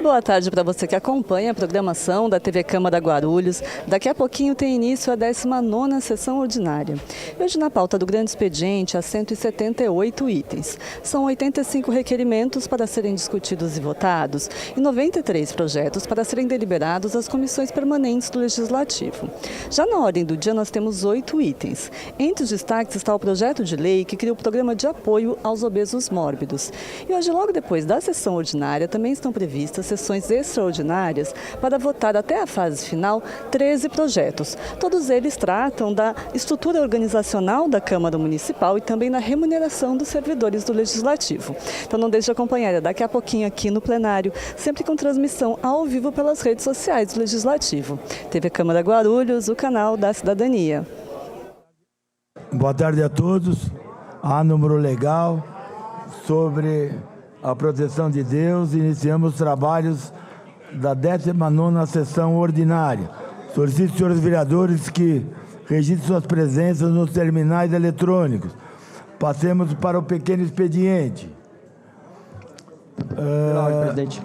Boa tarde para você que acompanha a programação da TV Câmara Guarulhos. Daqui a pouquinho tem início a 19ª sessão ordinária. Hoje na pauta do grande expediente há 178 itens. São 85 requerimentos para serem discutidos e votados e 93 projetos para serem deliberados às comissões permanentes do Legislativo. Já na ordem do dia nós temos 8 itens. Entre os destaques está o projeto de lei que cria o programa de apoio aos obesos mórbidos. E hoje, logo depois da sessão ordinária, também estão previstas sessões extraordinárias para votar até a fase final 13 projetos. Todos eles tratam da estrutura organizacional da Câmara Municipal e também na remuneração dos servidores do Legislativo. Então não deixe de acompanhar daqui a pouquinho aqui no plenário, sempre com transmissão ao vivo pelas redes sociais do Legislativo. TV Câmara Guarulhos, o canal da cidadania. Boa tarde a todos. Há número legal sobre a proteção de Deus. Iniciamos os trabalhos da 19ª sessão ordinária. Solicito, senhores vereadores, que registrem suas presenças nos terminais eletrônicos. Passemos para o pequeno expediente. Pela ordem, presidente.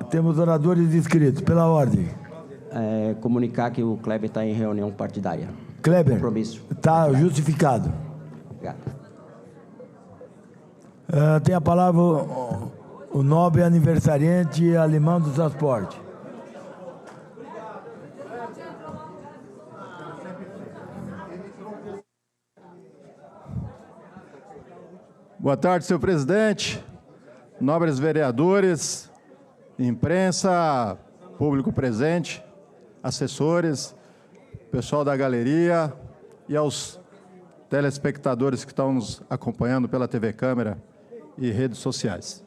Temos oradores inscritos. Pela ordem. Comunicar que o Kleber está em reunião partidária. Kleber, Compromisso. está justificado. Obrigado. Tem a palavra o nobre aniversariante Alemão do Transporte. Boa tarde, senhor presidente, nobres vereadores, imprensa, público presente, assessores, pessoal da galeria e aos telespectadores que estão nos acompanhando pela TV Câmara e redes sociais.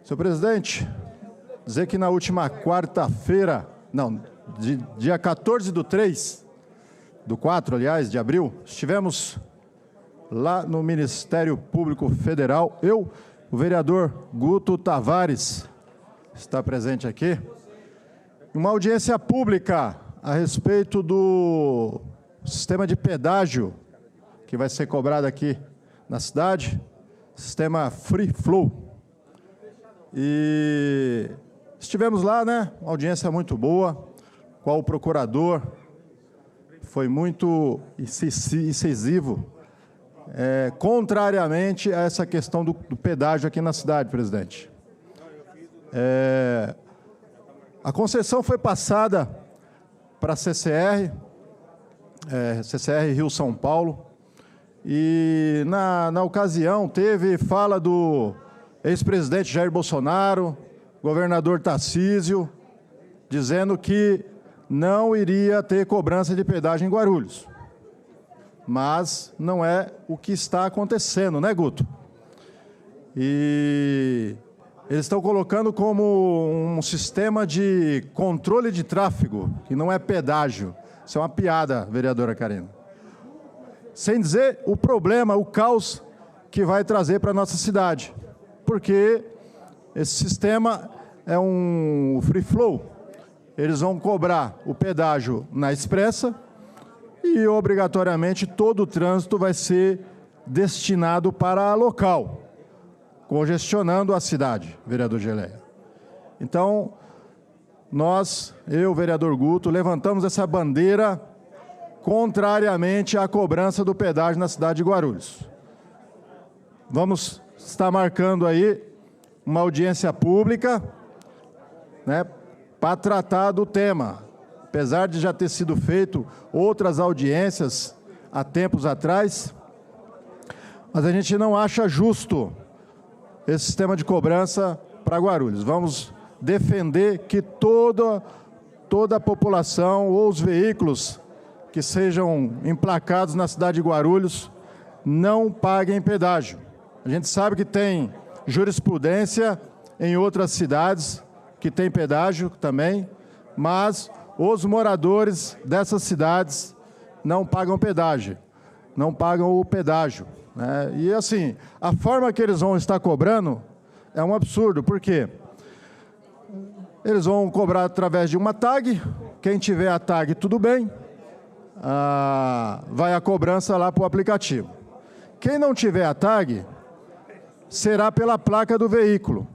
Senhor presidente, dizer que na última quarta-feira, dia 14/3, aliás, de abril, estivemos lá no Ministério Público Federal, o vereador Guto Tavares está presente aqui, uma audiência pública a respeito do sistema de pedágio que vai ser cobrado aqui na cidade, sistema Free Flow. E estivemos lá, né? Uma audiência muito boa, qual o procurador foi muito incisivo, contrariamente a essa questão do pedágio aqui na cidade, presidente. A concessão foi passada para a CCR Rio-São Paulo, e na ocasião teve fala do ex-presidente Jair Bolsonaro, governador Tarcísio, dizendo que não iria ter cobrança de pedágio em Guarulhos. Mas não é o que está acontecendo, né, Guto? E eles estão colocando como um sistema de controle de tráfego, que não é pedágio. Isso é uma piada, vereadora Karina. Sem dizer o problema, o caos que vai trazer para a nossa cidade. Porque esse sistema é um free flow. Eles vão cobrar o pedágio na expressa e, obrigatoriamente, todo o trânsito vai ser destinado para local, congestionando a cidade, vereador Geleia. Então, eu, vereador Guto, levantamos essa bandeira contrariamente à cobrança do pedágio na cidade de Guarulhos. Vamos estar marcando aí uma audiência pública, né, para tratar do tema. Apesar de já ter sido feito outras audiências há tempos atrás, mas a gente não acha justo esse sistema de cobrança para Guarulhos. Vamos defender que toda a população ou os veículos que sejam emplacados na cidade de Guarulhos não paguem pedágio. A gente sabe que tem jurisprudência em outras cidades que tem pedágio também, mas os moradores dessas cidades não pagam pedágio, não pagam o pedágio, né? E assim, a forma que eles vão estar cobrando é um absurdo, porque eles vão cobrar através de uma tag, quem tiver a tag tudo bem, vai a cobrança lá para o aplicativo. Quem não tiver a tag, será pela placa do veículo.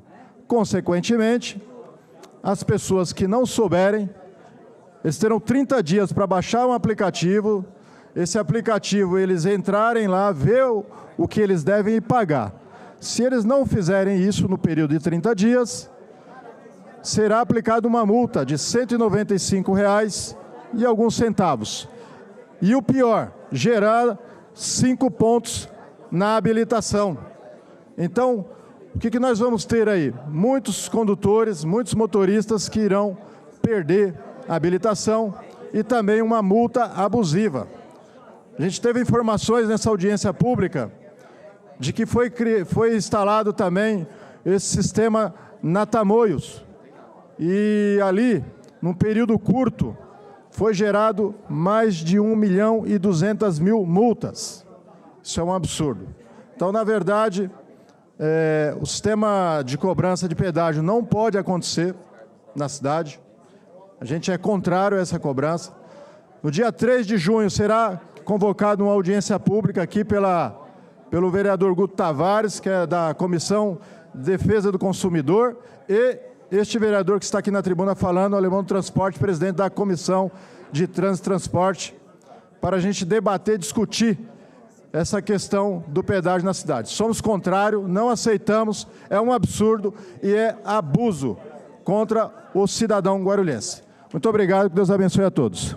Consequentemente, as pessoas que não souberem, eles terão 30 dias para baixar um aplicativo. Esse aplicativo, eles entrarem lá, ver o que eles devem e pagar. Se eles não fizerem isso no período de 30 dias, será aplicada uma multa de R$ 195,00 e alguns centavos. E o pior, gerar 5 pontos na habilitação. Então, o que nós vamos ter aí? Muitos condutores, muitos motoristas que irão perder a habilitação e também uma multa abusiva. A gente teve informações nessa audiência pública de que foi instalado também esse sistema na Tamoios. E ali, num período curto, foi gerado mais de 1.200.000 multas. Isso é um absurdo. Então, na verdade, o sistema de cobrança de pedágio não pode acontecer na cidade. A gente é contrário a essa cobrança. No dia 3 de junho será convocada uma audiência pública aqui pelo vereador Guto Tavares, que é da Comissão de Defesa do Consumidor, e este vereador que está aqui na tribuna falando, o Alemão do Transporte, presidente da Comissão de Trânsito e Transporte, para a gente debater, discutir essa questão do pedágio na cidade. Somos contrários, não aceitamos, é um absurdo e é abuso contra o cidadão guarulhense. Muito obrigado, que Deus abençoe a todos.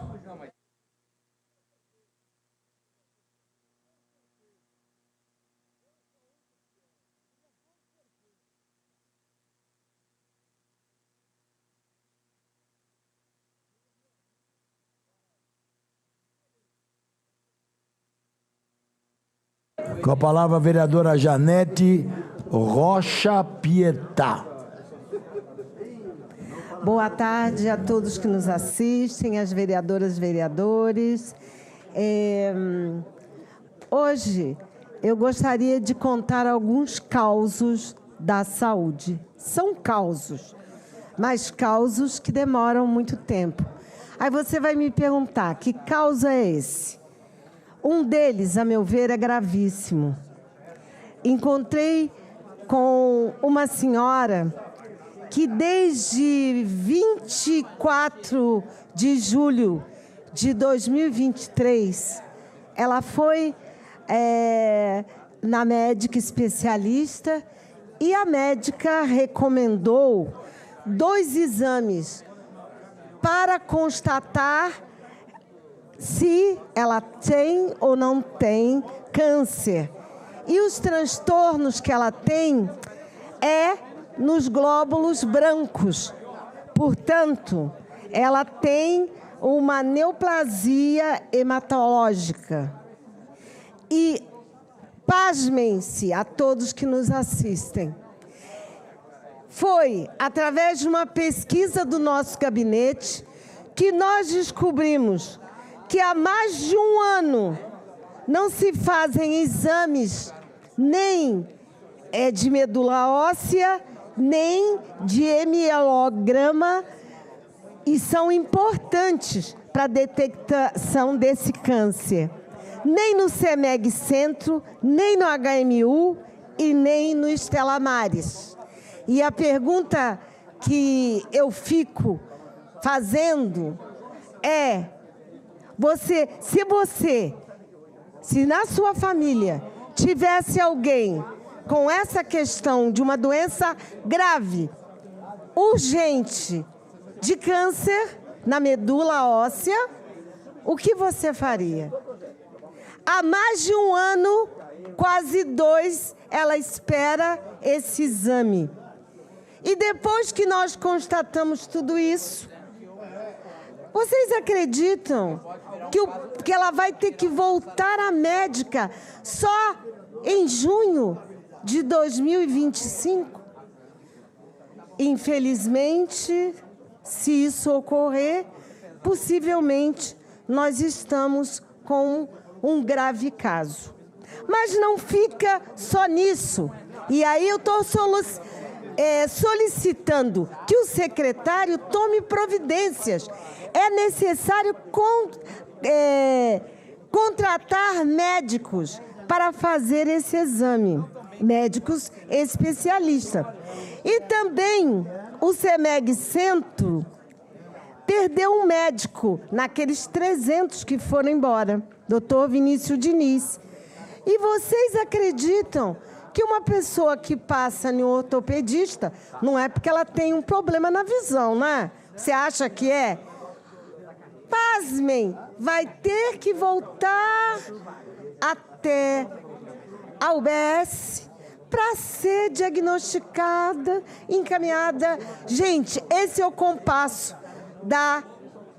Com a palavra a vereadora Janete Rocha Pietá. Boa tarde a todos que nos assistem, as vereadoras e vereadores. Hoje eu gostaria de contar alguns causos da saúde. São causos, mas causos que demoram muito tempo. Aí você vai me perguntar, que causa é esse? Um deles, a meu ver, é gravíssimo. Encontrei com uma senhora que desde 24 de julho de 2023, ela foi na médica especialista e a médica recomendou 2 exames para constatar se ela tem ou não tem câncer. E os transtornos que ela tem nos glóbulos brancos. Portanto, ela tem uma neoplasia hematológica. E pasmem-se a todos que nos assistem. Foi através de uma pesquisa do nosso gabinete que nós descobrimos que há mais de um ano não se fazem exames nem de medula óssea, nem de hemielograma, e são importantes para a detecção desse câncer. Nem no CEMEG Centro, nem no HMU e nem no Estela Maris. E a pergunta que eu fico fazendo é: se na sua família tivesse alguém com essa questão de uma doença grave, urgente, de câncer na medula óssea, o que você faria? Há mais de um ano, quase 2, ela espera esse exame. E depois que nós constatamos tudo isso, vocês acreditam que ela vai ter que voltar à médica só em junho de 2025? Infelizmente, se isso ocorrer, possivelmente nós estamos com um grave caso. Mas não fica só nisso. E aí eu estou solicitando que o secretário tome providências. É necessário contratar médicos para fazer esse exame. médicos especialistas. E também o CEMEG Centro perdeu um médico naqueles 300 que foram embora, doutor Vinícius Diniz. E vocês acreditam que uma pessoa que passa em um ortopedista não é porque ela tem um problema na visão, né? Você acha que é? Pasmem, vai ter que voltar até a UBS para ser diagnosticada, encaminhada. Gente, esse é o compasso da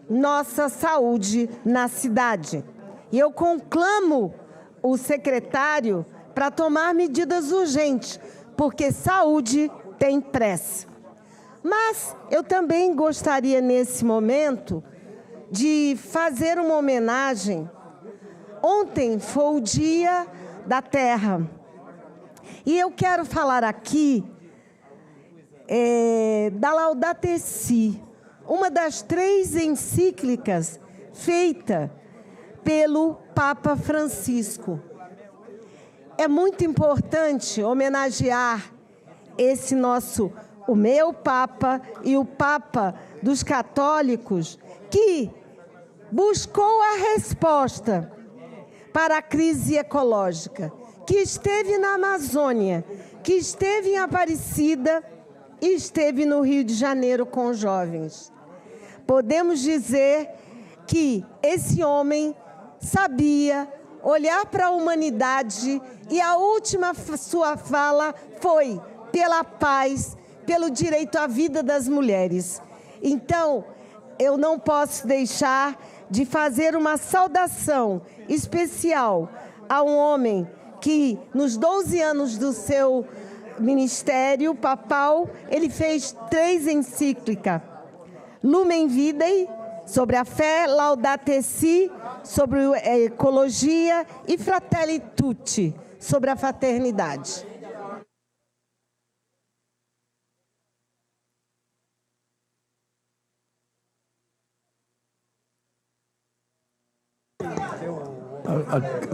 nossa saúde na cidade. E eu conclamo o secretário para tomar medidas urgentes, porque saúde tem pressa. Mas eu também gostaria, nesse momento, de fazer uma homenagem. Ontem foi o Dia da Terra. E eu quero falar aqui da Laudato Si, uma das 3 encíclicas feita pelo Papa Francisco. É muito importante homenagear o meu Papa e o Papa dos católicos, que buscou a resposta para a crise ecológica, que esteve na Amazônia, que esteve em Aparecida e esteve no Rio de Janeiro com jovens. Podemos dizer que esse homem sabia olhar para a humanidade e a última sua fala foi pela paz, pelo direito à vida das mulheres. Então, eu não posso deixar de fazer uma saudação especial a um homem que, nos 12 anos do seu ministério papal, ele fez 3 encíclicas. Lumen Vitae, sobre a fé, Laudato Si, sobre a ecologia, e Fratelli Tutti, sobre a fraternidade.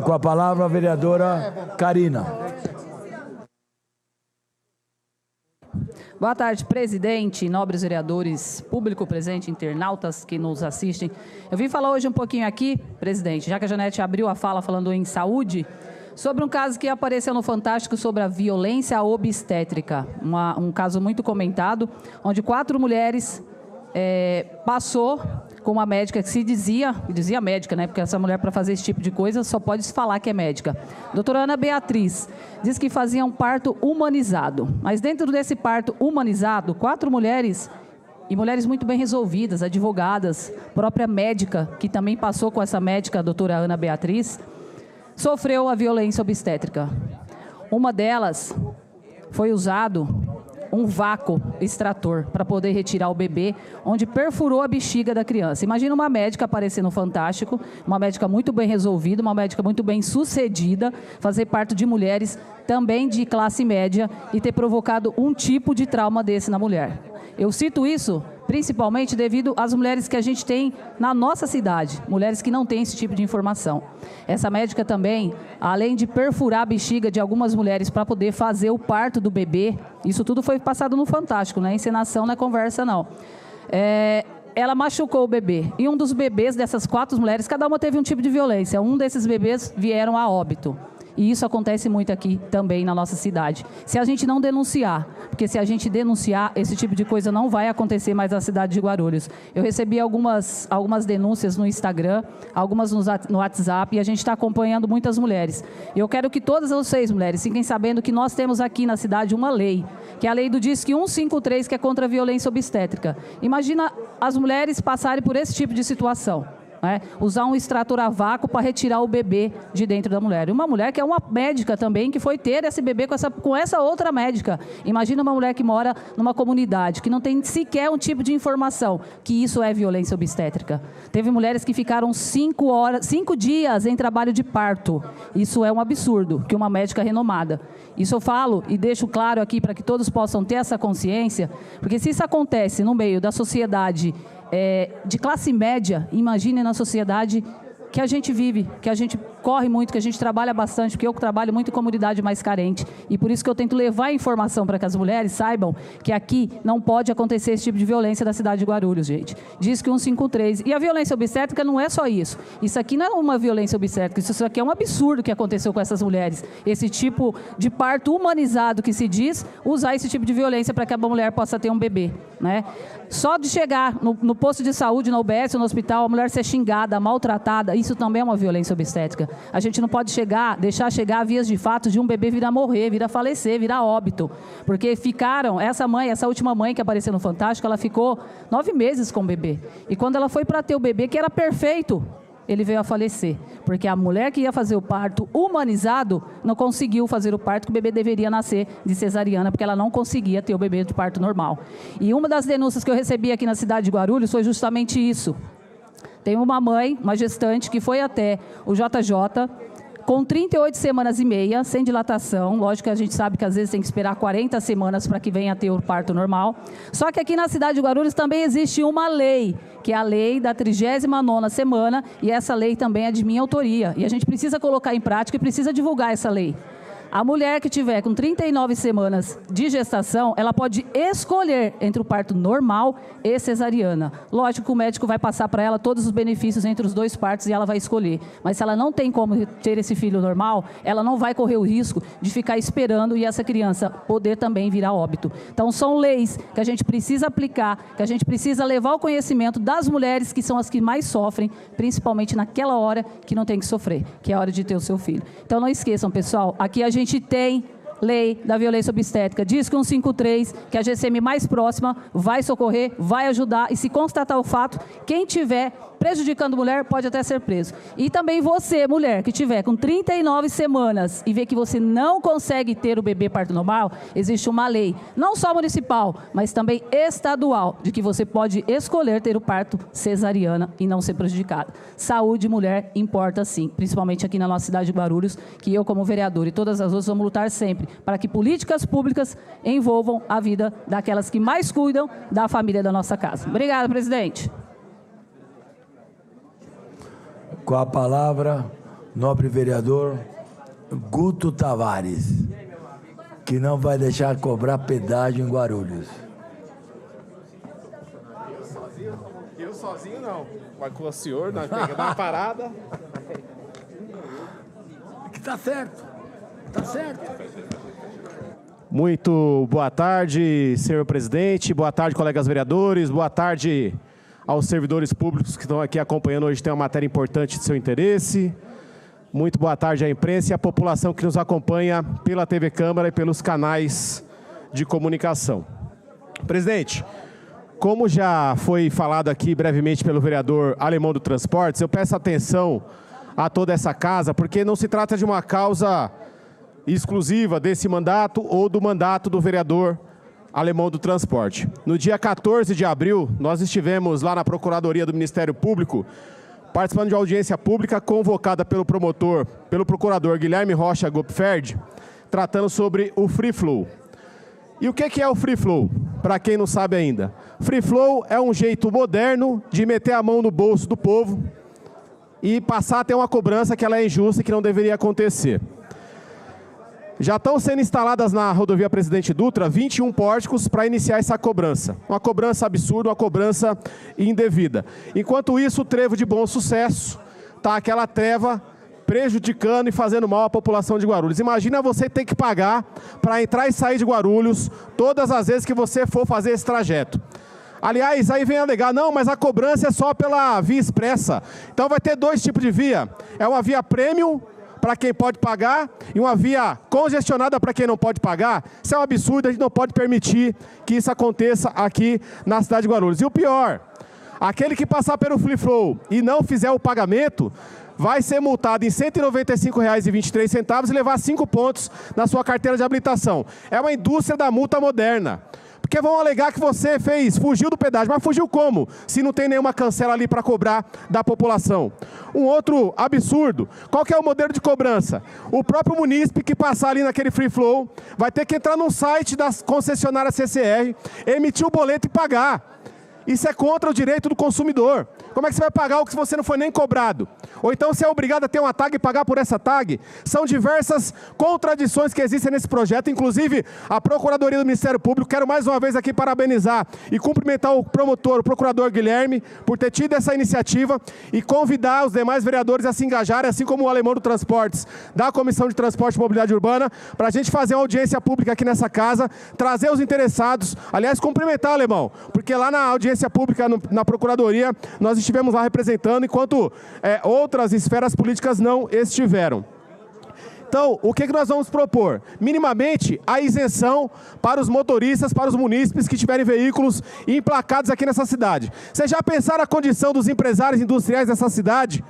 Com a palavra, a vereadora Karina. Boa tarde, presidente, nobres vereadores, público presente, internautas que nos assistem. Eu vim falar hoje um pouquinho aqui, presidente, já que a Janete abriu a fala falando em saúde, sobre um caso que apareceu no Fantástico sobre a violência obstétrica. Um caso muito comentado, onde 4 mulheres passou com uma médica que se dizia médica, né? Porque essa mulher, para fazer esse tipo de coisa, só pode se falar que é médica. Doutora Ana Beatriz diz que fazia um parto humanizado. Mas dentro desse parto humanizado, 4 mulheres, e mulheres muito bem resolvidas, advogadas, própria médica, que também passou com essa médica, a doutora Ana Beatriz, sofreu a violência obstétrica. Uma delas foi usado um vácuo extrator para poder retirar o bebê, onde perfurou a bexiga da criança. Imagina uma médica aparecer no Fantástico, uma médica muito bem resolvida, uma médica muito bem sucedida, fazer parto de mulheres também de classe média e ter provocado um tipo de trauma desse na mulher. Eu cito isso principalmente devido às mulheres que a gente tem na nossa cidade, mulheres que não têm esse tipo de informação. Essa médica também, além de perfurar a bexiga de algumas mulheres para poder fazer o parto do bebê, isso tudo foi passado no Fantástico, não é encenação, não é conversa, não. Ela machucou o bebê. E um dos bebês dessas 4 mulheres, cada uma teve um tipo de violência. Um desses bebês vieram a óbito. E isso acontece muito aqui também na nossa cidade. Se a gente não denunciar, porque se a gente denunciar, esse tipo de coisa não vai acontecer mais na cidade de Guarulhos. Eu recebi algumas denúncias no Instagram, algumas no WhatsApp, e a gente está acompanhando muitas mulheres. Eu quero que todas vocês, mulheres, fiquem sabendo que nós temos aqui na cidade uma lei, que é a lei do DISC 153, que é contra a violência obstétrica. Imagina as mulheres passarem por esse tipo de situação. Usar um extrator a vácuo para retirar o bebê de dentro da mulher. Uma mulher que é uma médica também, que foi ter esse bebê com essa outra médica. Imagina uma mulher que mora numa comunidade, que não tem sequer um tipo de informação, que isso é violência obstétrica. Teve mulheres que ficaram 5 dias em trabalho de parto. Isso é um absurdo, que uma médica renomada. Isso eu falo e deixo claro aqui para que todos possam ter essa consciência, porque se isso acontece no meio da sociedade de classe média, imagine na sociedade que a gente vive, que a gente corre muito, que a gente trabalha bastante, porque eu trabalho muito em comunidade mais carente. E por isso que eu tento levar a informação para que as mulheres saibam que aqui não pode acontecer esse tipo de violência da cidade de Guarulhos, gente. Diz que 153. E a violência obstétrica não é só isso. Isso aqui não é uma violência obstétrica, isso aqui é um absurdo que aconteceu com essas mulheres. Esse tipo de parto humanizado que se diz, usar esse tipo de violência para que a mulher possa ter um bebê, né? Só de chegar no posto de saúde, na UBS, no hospital, a mulher ser xingada, maltratada, isso também é uma violência obstétrica. A gente não pode deixar chegar a vias de fato de um bebê vir a morrer, vir a falecer, vir a óbito. Porque ficaram, essa última mãe que apareceu no Fantástico, ela ficou 9 meses com o bebê. E quando ela foi para ter o bebê, que era perfeito, ele veio a falecer, porque a mulher que ia fazer o parto humanizado não conseguiu fazer o parto que o bebê deveria nascer de cesariana, porque ela não conseguia ter o bebê de parto normal. E uma das denúncias que eu recebi aqui na cidade de Guarulhos foi justamente isso. Tem uma mãe, uma gestante, que foi até o JJ, com 38 semanas e meia, sem dilatação. Lógico que a gente sabe que às vezes tem que esperar 40 semanas para que venha a ter o parto normal. Só que aqui na cidade de Guarulhos também existe uma lei, que é a lei da 39ª semana, e essa lei também é de minha autoria. E a gente precisa colocar em prática e precisa divulgar essa lei. A mulher que tiver com 39 semanas de gestação, ela pode escolher entre o parto normal e cesariana. Lógico que o médico vai passar para ela todos os benefícios entre os dois partos e ela vai escolher. Mas se ela não tem como ter esse filho normal, ela não vai correr o risco de ficar esperando e essa criança poder também vir a óbito. Então são leis que a gente precisa aplicar, que a gente precisa levar ao conhecimento das mulheres que são as que mais sofrem, principalmente naquela hora que não tem que sofrer, que é a hora de ter o seu filho. Então não esqueçam, pessoal, aqui a gente tem lei da violência obstétrica, diz que 153, que a GCM mais próxima vai socorrer, vai ajudar, e se constatar o fato, quem tiver prejudicando mulher pode até ser preso. E também você, mulher, que tiver com 39 semanas e vê que você não consegue ter o bebê parto normal, existe uma lei, não só municipal, mas também estadual, de que você pode escolher ter o parto cesariana e não ser prejudicada. Saúde, mulher, importa sim, principalmente aqui na nossa cidade de Guarulhos, que eu como vereador e todas as outras vamos lutar sempre para que políticas públicas envolvam a vida daquelas que mais cuidam da família da nossa casa. Obrigada, presidente. Com a palavra, nobre vereador Guto Tavares, que não vai deixar cobrar pedágio em Guarulhos. Eu sozinho não, mas com o senhor, nós pegamos uma parada. Que tá certo, tá certo. Muito boa tarde, senhor presidente, boa tarde, colegas vereadores, boa tarde aos servidores públicos que estão aqui acompanhando hoje, tem uma matéria importante de seu interesse. Muito boa tarde à imprensa e à população que nos acompanha pela TV Câmara e pelos canais de comunicação. Presidente, como já foi falado aqui brevemente pelo vereador Alemão do Transportes, eu peço atenção a toda essa casa, porque não se trata de uma causa exclusiva desse mandato ou do mandato do vereador Alemão do Transporte. No dia 14 de abril, nós estivemos lá na Procuradoria do Ministério Público, participando de uma audiência pública convocada pelo procurador Guilherme Rocha Gopferd, tratando sobre o Free Flow. E o que é o Free Flow? Para quem não sabe ainda. Free Flow é um jeito moderno de meter a mão no bolso do povo e passar a ter uma cobrança que ela é injusta e que não deveria acontecer. Já estão sendo instaladas na rodovia Presidente Dutra 21 pórticos para iniciar essa cobrança. Uma cobrança absurda, uma cobrança indevida. Enquanto isso, o trevo de Bom Sucesso está aquela treva prejudicando e fazendo mal à população de Guarulhos. Imagina você ter que pagar para entrar e sair de Guarulhos todas as vezes que você for fazer esse trajeto. Aliás, aí vem alegar, não, mas a cobrança é só pela via expressa. Então vai ter dois tipos de via. É uma via premium para quem pode pagar e uma via congestionada para quem não pode pagar. Isso é um absurdo, a gente não pode permitir que isso aconteça aqui na cidade de Guarulhos. E o pior, aquele que passar pelo Free Flow e não fizer o pagamento, vai ser multado em R$ 195,23 e levar 5 pontos na sua carteira de habilitação. É uma indústria da multa moderna. Porque vão alegar que você fugiu do pedágio. Mas fugiu como? Se não tem nenhuma cancela ali para cobrar da população. Um outro absurdo. Qual que é o modelo de cobrança? O próprio munícipe que passar ali naquele Free Flow vai ter que entrar no site da concessionária CCR, emitir o boleto e pagar. Isso é contra o direito do consumidor. Como é que você vai pagar algo que você não foi nem cobrado? Ou então você é obrigado a ter uma tag e pagar por essa tag? São diversas contradições que existem nesse projeto, inclusive a Procuradoria do Ministério Público. Quero mais uma vez aqui parabenizar e cumprimentar o promotor, o procurador Guilherme, por ter tido essa iniciativa e convidar os demais vereadores a se engajarem, assim como o Alemão do Transportes, da Comissão de Transporte e Mobilidade Urbana, para a gente fazer uma audiência pública aqui nessa casa, trazer os interessados, aliás, cumprimentar, Alemão, porque lá na audiência pública, na Procuradoria, nós estivemos lá representando, enquanto outras esferas políticas não estiveram. Então, o que nós vamos propor? Minimamente, a isenção para os motoristas, para os munícipes que tiverem veículos emplacados aqui nessa cidade. Vocês já pensaram a condição dos empresários industriais dessa cidade?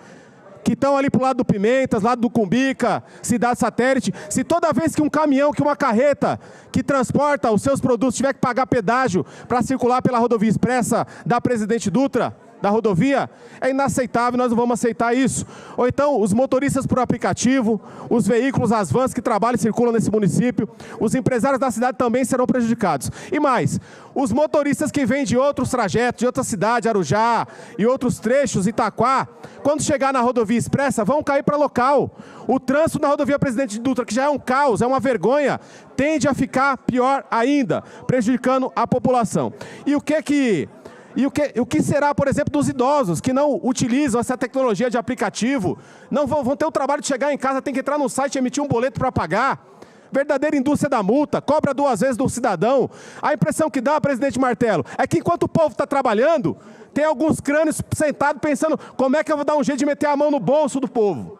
Que estão ali para o lado do Pimentas, lado do Cumbica, Cidade Satélite, se toda vez que um caminhão, que uma carreta que transporta os seus produtos tiver que pagar pedágio para circular pela rodovia expressa da Presidente Dutra, da rodovia, é inaceitável, nós não vamos aceitar isso. Ou então, os motoristas por aplicativo, os veículos, as vans que trabalham e circulam nesse município, os empresários da cidade também serão prejudicados. E mais, os motoristas que vêm de outros trajetos, de outra cidade, Arujá e outros trechos, Itaquá, quando chegar na rodovia expressa, vão cair para local. O trânsito na rodovia Presidente Dutra, que já é um caos, é uma vergonha, tende a ficar pior ainda, prejudicando a população. E o que será, por exemplo, dos idosos que não utilizam essa tecnologia de aplicativo? Não vão ter o trabalho de chegar em casa, tem que entrar no site e emitir um boleto para pagar. Verdadeira indústria da multa, cobra 2 vezes do cidadão. A impressão que dá, presidente Martelo, é que enquanto o povo está trabalhando, tem alguns crânios sentados pensando como é que eu vou dar um jeito de meter a mão no bolso do povo.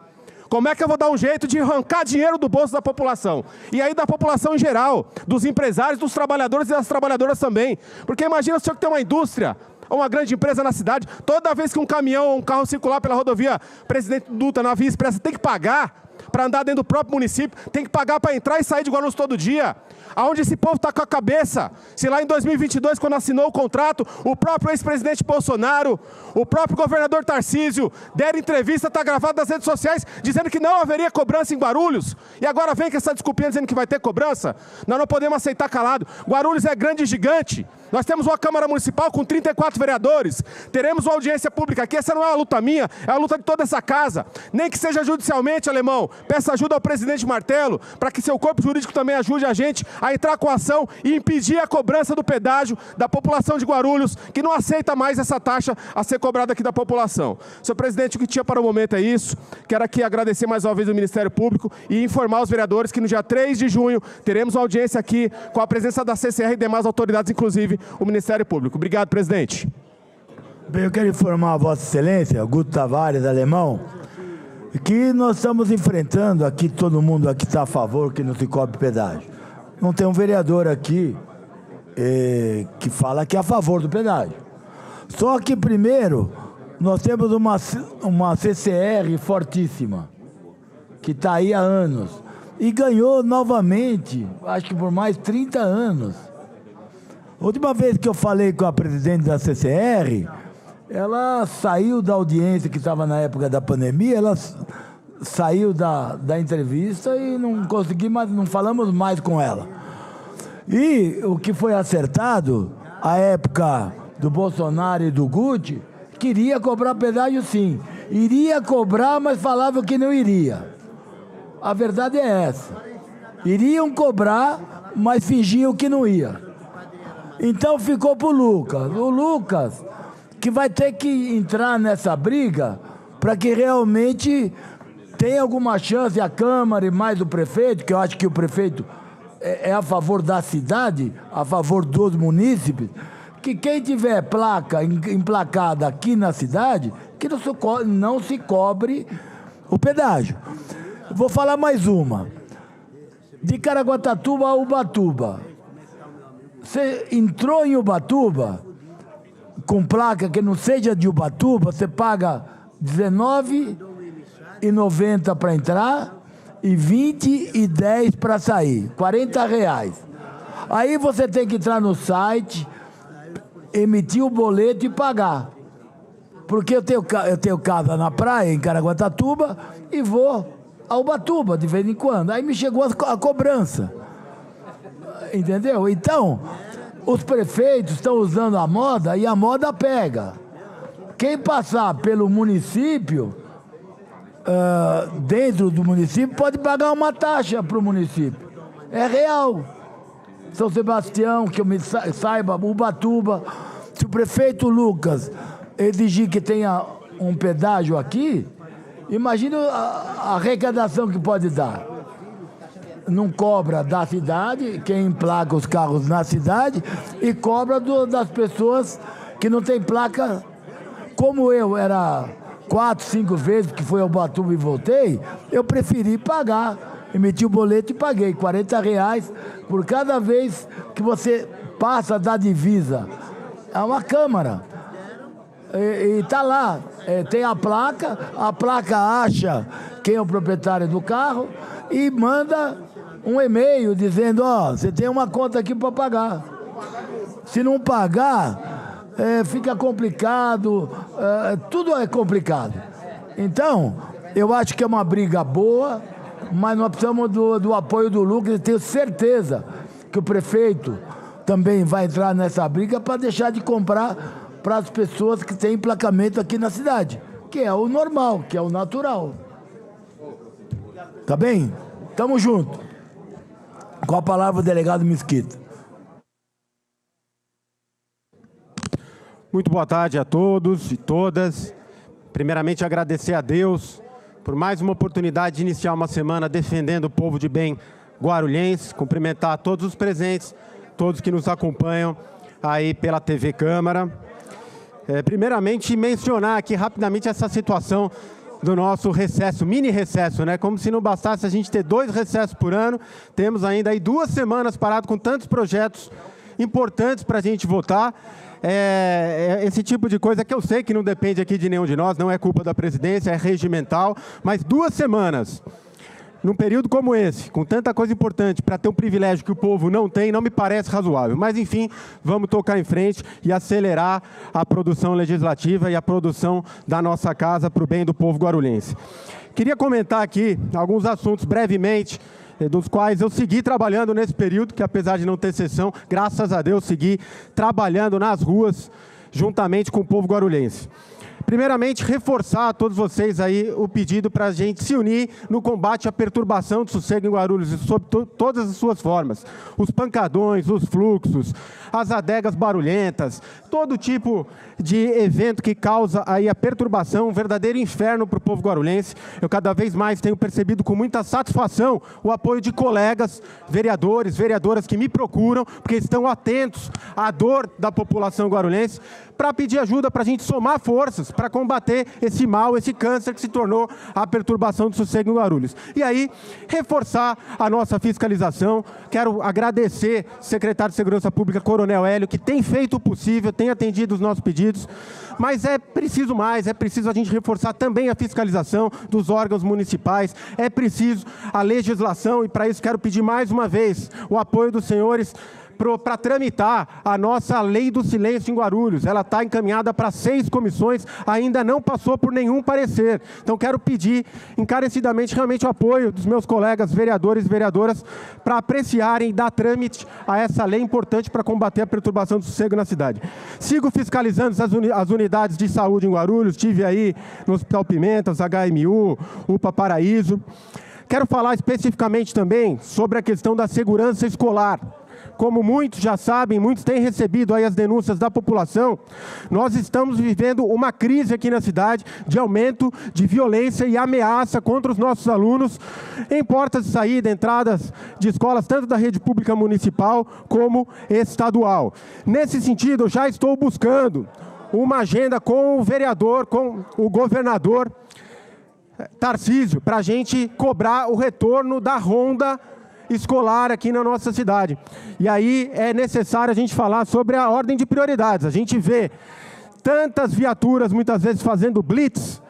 Como é que eu vou dar um jeito de arrancar dinheiro do bolso da população? E aí da população em geral, dos empresários, dos trabalhadores e das trabalhadoras também. Porque imagina o senhor que tem uma indústria, ou uma grande empresa na cidade, toda vez que um caminhão ou um carro circular pela rodovia Presidente Dutra, na via expressa, tem que pagar para andar dentro do próprio município, tem que pagar para entrar e sair de Guarulhos todo dia. Aonde esse povo está com a cabeça? Se lá em 2022, quando assinou o contrato, o próprio ex-presidente Bolsonaro, o próprio governador Tarcísio, deram entrevista, está gravado nas redes sociais, dizendo que não haveria cobrança em Guarulhos, e agora vem com essa desculpinha dizendo que vai ter cobrança? Nós não podemos aceitar calado. Guarulhos é grande e gigante. Nós temos uma Câmara Municipal com 34 vereadores, teremos uma audiência pública aqui, essa não é uma luta minha, é a luta de toda essa casa. Nem que seja judicialmente, Alemão, peça ajuda ao presidente Martelo, para que seu corpo jurídico também ajude a gente a entrar com a ação e impedir a cobrança do pedágio da população de Guarulhos, que não aceita mais essa taxa a ser cobrada aqui da população. Senhor presidente, o que tinha para o momento é isso. Quero aqui agradecer mais uma vez ao Ministério Público e informar os vereadores que no dia 3 de junho teremos uma audiência aqui com a presença da CCR e demais autoridades, inclusive o Ministério Público. Obrigado, presidente. Bem, eu quero informar a Vossa Excelência, Guto Tavares, Alemão, que nós estamos enfrentando aqui, todo mundo aqui está a favor que não se cobre pedágio. Não tem um vereador aqui que fala que é a favor do pedágio. Só que, primeiro, nós temos uma CCR fortíssima, que está aí há anos, e ganhou novamente, acho que por mais 30 anos. A última vez que eu falei com a presidente da CCR, ela saiu da audiência que estava na época da pandemia, ela saiu da entrevista e não consegui mais, não falamos mais com ela. E o que foi acertado, a época do Bolsonaro e do Guti, queria cobrar pedágio sim. Iria cobrar, mas falava que não iria. A verdade é essa. Iriam cobrar, mas fingiam que não ia. Então ficou para o Lucas. O Lucas, que vai ter que entrar nessa briga para que realmente tenha alguma chance a Câmara e mais o prefeito, que eu acho que o prefeito é a favor da cidade, a favor dos munícipes, que quem tiver placa emplacada aqui na cidade, que não se cobre o pedágio. Vou falar mais uma. De Caraguatatuba a Ubatuba. Você entrou em Ubatuba, com placa que não seja de Ubatuba, você paga R$19,90 para entrar e R$20,10 para sair, R$40. Aí você tem que entrar no site, emitir o boleto e pagar. Porque eu tenho casa na praia, em Caraguatatuba, e vou a Ubatuba de vez em quando. Aí me chegou a cobrança. Entendeu? Então, os prefeitos estão usando a moda e a moda pega. Quem passar pelo município, dentro do município, pode pagar uma taxa para o município. É real. São Sebastião, que eu me saiba, Ubatuba. Se o prefeito Lucas exigir que tenha um pedágio aqui, imagina a arrecadação que pode dar. Não cobra da cidade, quem emplaca os carros na cidade, e cobra das pessoas que não tem placa. Como eu era 4, 5 vezes que fui ao Ubatuba e voltei, eu preferi pagar. Emiti o boleto e paguei R$40 por cada vez que você passa da divisa. É uma câmara. E está lá, tem a placa acha quem é o proprietário do carro e manda um e-mail dizendo, você tem uma conta aqui para pagar. Se não pagar, fica complicado, tudo é complicado. Então, eu acho que é uma briga boa, mas nós precisamos do apoio do Lucas e tenho certeza que o prefeito também vai entrar nessa briga para deixar de comprar para as pessoas que têm emplacamento aqui na cidade, que é o normal, que é o natural. Tá bem? Tamo junto. Com a palavra o delegado Mesquita. Muito boa tarde a todos e todas. Primeiramente, agradecer a Deus por mais uma oportunidade de iniciar uma semana defendendo o povo de bem guarulhense. Cumprimentar todos os presentes, todos que nos acompanham aí pela TV Câmara. Primeiramente, mencionar aqui rapidamente essa situação do nosso recesso, mini recesso, né? Como se não bastasse a gente ter 2 recessos por ano, temos ainda aí 2 semanas parado com tantos projetos importantes para a gente votar. Esse tipo de coisa que eu sei que não depende aqui de nenhum de nós, não é culpa da presidência, é regimental, mas 2 semanas, num período como esse, com tanta coisa importante, para ter um privilégio que o povo não tem, não me parece razoável. Mas, enfim, vamos tocar em frente e acelerar a produção legislativa e a produção da nossa casa para o bem do povo guarulhense. Queria comentar aqui alguns assuntos brevemente, dos quais eu segui trabalhando nesse período, que apesar de não ter sessão, graças a Deus, segui trabalhando nas ruas, juntamente com o povo guarulhense. Primeiramente, reforçar a todos vocês aí o pedido para a gente se unir no combate à perturbação de sossego em Guarulhos, sob todas as suas formas. Os pancadões, os fluxos, as adegas barulhentas, todo tipo de evento que causa aí a perturbação, um verdadeiro inferno para o povo guarulhense. Eu cada vez mais tenho percebido com muita satisfação o apoio de colegas, vereadores, vereadoras que me procuram, porque estão atentos à dor da população guarulhense, para pedir ajuda para a gente somar forças para combater esse mal, esse câncer que se tornou a perturbação do sossego em Guarulhos. E aí, reforçar a nossa fiscalização. Quero agradecer ao secretário de Segurança Pública, Coronel Hélio, que tem feito o possível, tem atendido os nossos pedidos, mas é preciso mais, é preciso a gente reforçar também a fiscalização dos órgãos municipais, é preciso a legislação, e para isso quero pedir mais uma vez o apoio dos senhores para tramitar a nossa lei do silêncio em Guarulhos. Ela está encaminhada para 6 comissões, ainda não passou por nenhum parecer. Então, quero pedir encarecidamente realmente o apoio dos meus colegas vereadores e vereadoras para apreciarem e dar trâmite a essa lei importante para combater a perturbação do sossego na cidade. Sigo fiscalizando as unidades de saúde em Guarulhos, estive aí no Hospital Pimentas, HMU, UPA Paraíso. Quero falar especificamente também sobre a questão da segurança escolar. Como muitos já sabem, muitos têm recebido aí as denúncias da população, nós estamos vivendo uma crise aqui na cidade de aumento de violência e ameaça contra os nossos alunos em portas de saída, entradas de escolas, tanto da rede pública municipal como estadual. Nesse sentido, eu já estou buscando uma agenda com o vereador, com o governador Tarcísio, para a gente cobrar o retorno da ronda escolar aqui na nossa cidade. E aí é necessário a gente falar sobre a ordem de prioridades. A gente vê tantas viaturas, muitas vezes, fazendo blitz,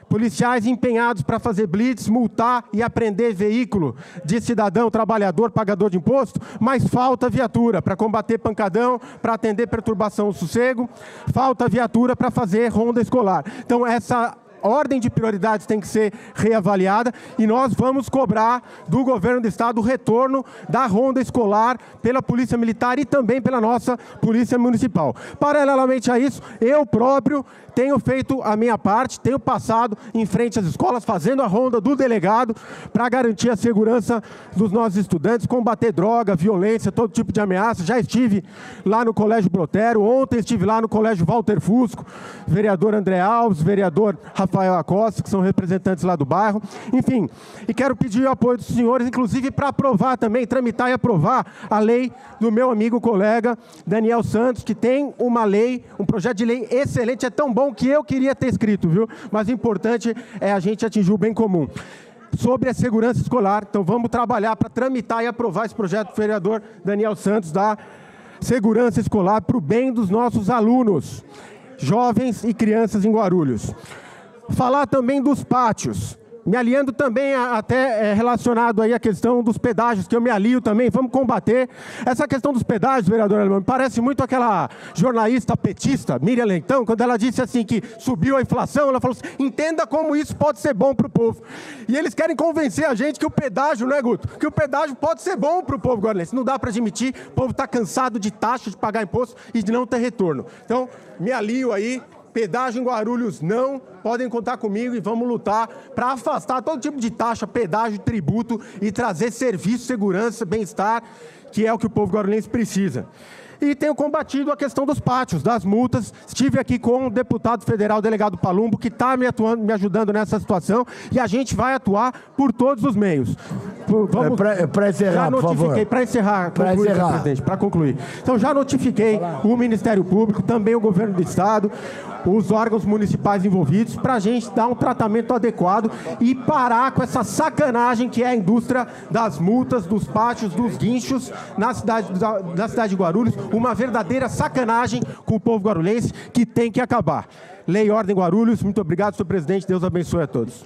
policiais empenhados para fazer blitz, multar e apreender veículo de cidadão, trabalhador, pagador de imposto, mas falta viatura para combater pancadão, para atender perturbação do sossego, falta viatura para fazer ronda escolar. Então, essa ordem de prioridades tem que ser reavaliada e nós vamos cobrar do governo do estado o retorno da ronda escolar pela Polícia Militar e também pela nossa Polícia Municipal. Paralelamente a isso, eu próprio tenho feito a minha parte, tenho passado em frente às escolas, fazendo a ronda do delegado para garantir a segurança dos nossos estudantes, combater droga, violência, todo tipo de ameaça. Já estive lá no Colégio Brotero, ontem estive lá no Colégio Walter Fusco, vereador André Alves, vereador Rafael Acosta, que são representantes lá do bairro. Enfim, e quero pedir o apoio dos senhores, inclusive para aprovar também, tramitar e aprovar a lei do meu amigo colega Daniel Santos, que tem uma lei, um projeto de lei excelente, é tão bom que eu queria ter escrito, viu? Mas o importante é a gente atingir o bem comum. Sobre a segurança escolar, então vamos trabalhar para tramitar e aprovar esse projeto do vereador Daniel Santos da segurança escolar para o bem dos nossos alunos, jovens e crianças em Guarulhos. Falar também dos pátios. Me aliando também até relacionado aí à questão dos pedágios, que eu me alio também, vamos combater. Essa questão dos pedágios, vereador Alemão, me parece muito aquela jornalista petista, Miriam Leitão, quando ela disse assim que subiu a inflação, ela falou assim, entenda como isso pode ser bom para o povo. E eles querem convencer a gente que o pedágio, né, Guto? Que o pedágio pode ser bom para o povo guarulhense. Não dá para admitir, o povo está cansado de taxa, de pagar imposto e de não ter retorno. Então, me alio aí. Pedágio em Guarulhos não, podem contar comigo e vamos lutar para afastar todo tipo de taxa, pedágio, tributo e trazer serviço, segurança, bem-estar, que é o que o povo guarulhense precisa. E tenho combatido a questão dos pátios, das multas. Estive aqui com o deputado federal, o delegado Palumbo, que está me ajudando nessa situação, e a gente vai atuar por todos os meios. Para encerrar, por favor. Para encerrar, presidente, para concluir. Então, já notifiquei o Ministério Público, também o Governo do Estado, os órgãos municipais envolvidos, para a gente dar um tratamento adequado e parar com essa sacanagem que é a indústria das multas, dos pátios, dos guinchos na cidade de Guarulhos, uma verdadeira sacanagem com o povo guarulhense que tem que acabar. Lei e Ordem Guarulhos, muito obrigado, senhor presidente, Deus abençoe a todos.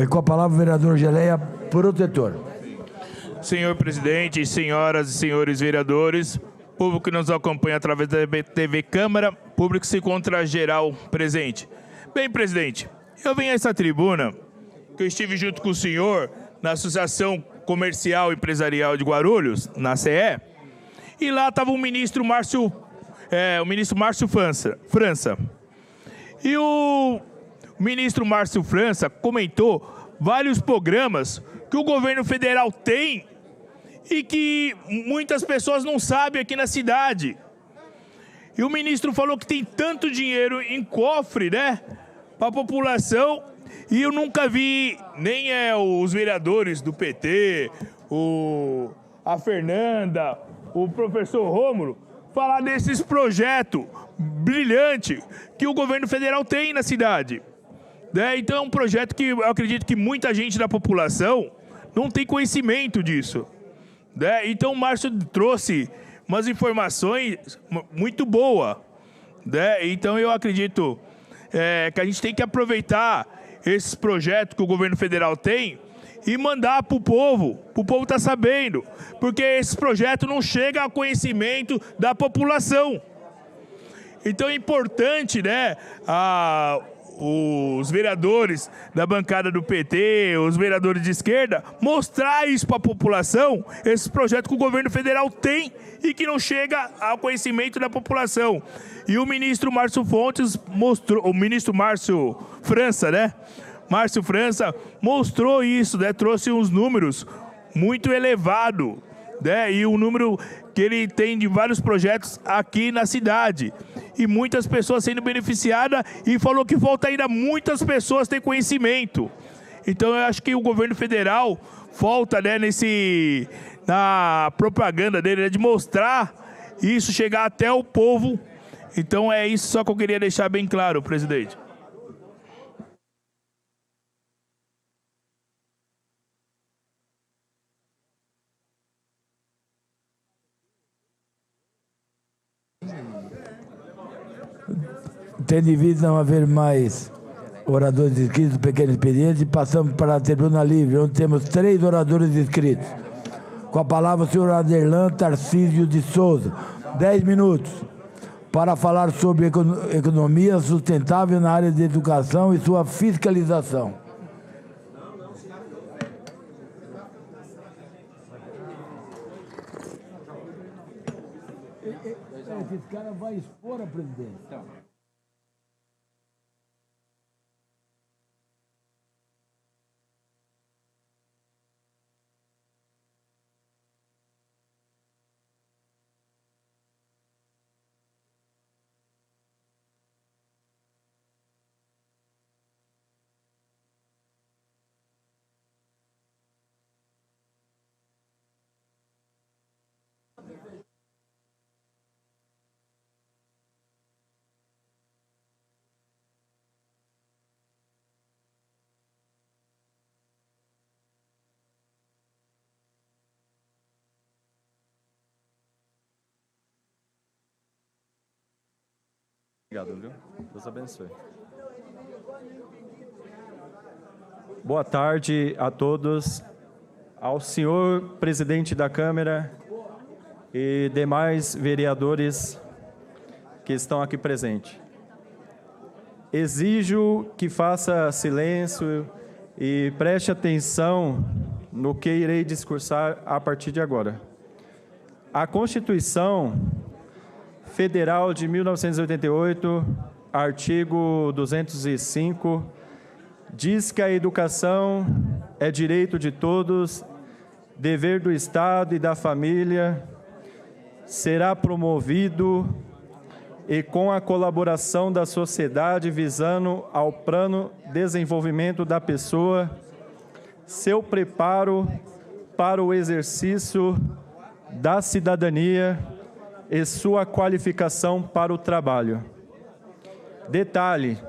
Com a palavra o vereador Geleia, protetor. Senhor presidente, senhoras e senhores vereadores, povo que nos acompanha através da TV Câmara, público se encontra geral presente. Bem, presidente, eu venho a essa tribuna, que eu estive junto com o senhor na Associação Comercial e Empresarial de Guarulhos, na CE, e lá estava o ministro Márcio França. E o ministro Márcio França comentou vários programas que o governo federal tem e que muitas pessoas não sabem aqui na cidade. E o ministro falou que tem tanto dinheiro em cofre, né, para a população, e eu nunca vi nem os vereadores do PT, a Fernanda, o professor Rômulo, falar desses projetos brilhantes que o governo federal tem na cidade. Então é um projeto que eu acredito que muita gente da população não tem conhecimento disso. Então o Márcio trouxe umas informações muito boas. Então eu acredito que a gente tem que aproveitar esses projetos que o governo federal tem e mandar para o povo estar sabendo, porque esse projeto não chega ao conhecimento da população. Então é importante, né, os vereadores da bancada do PT, os vereadores de esquerda, mostrar isso para a população, esse projeto que o governo federal tem e que não chega ao conhecimento da população. E o ministro Márcio França, né? Márcio França mostrou isso, né? Trouxe uns números muito elevados, né? E o número que ele tem de vários projetos aqui na cidade. E muitas pessoas sendo beneficiadas, e falou que falta ainda muitas pessoas ter conhecimento. Então eu acho que o governo federal falta, né, na propaganda dele, né, de mostrar isso, chegar até o povo. Então é isso só que eu queria deixar bem claro, presidente. Tendo em vista não haver mais oradores inscritos do pequeno expediente, passamos para a tribuna livre, onde temos 3 oradores inscritos. Com a palavra o senhor Aderlan Tarcísio de Souza. 10 minutos. para falar sobre economia sustentável na área de educação e sua fiscalização. Esse cara vai expor a presidência. Obrigado, viu? Deus abençoe. Boa tarde a todos, ao senhor presidente da Câmara e demais vereadores que estão aqui presentes. Exijo que faça silêncio e preste atenção no que irei discursar a partir de agora. A Constituição Federal de 1988, artigo 205, diz que a educação é direito de todos, dever do Estado e da família, será promovido e com a colaboração da sociedade visando ao plano desenvolvimento da pessoa, seu preparo para o exercício da cidadania e sua qualificação para o trabalho. Detalhe: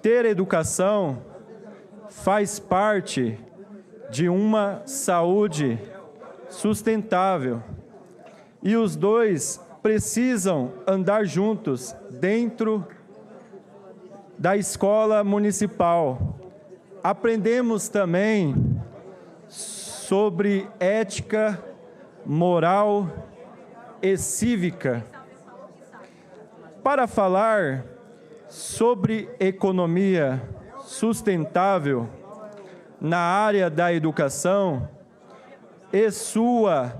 ter educação faz parte de uma saúde sustentável e os dois precisam andar juntos dentro da escola municipal. Aprendemos também sobre ética, moral e cívica. Para falar sobre economia sustentável na área da educação e sua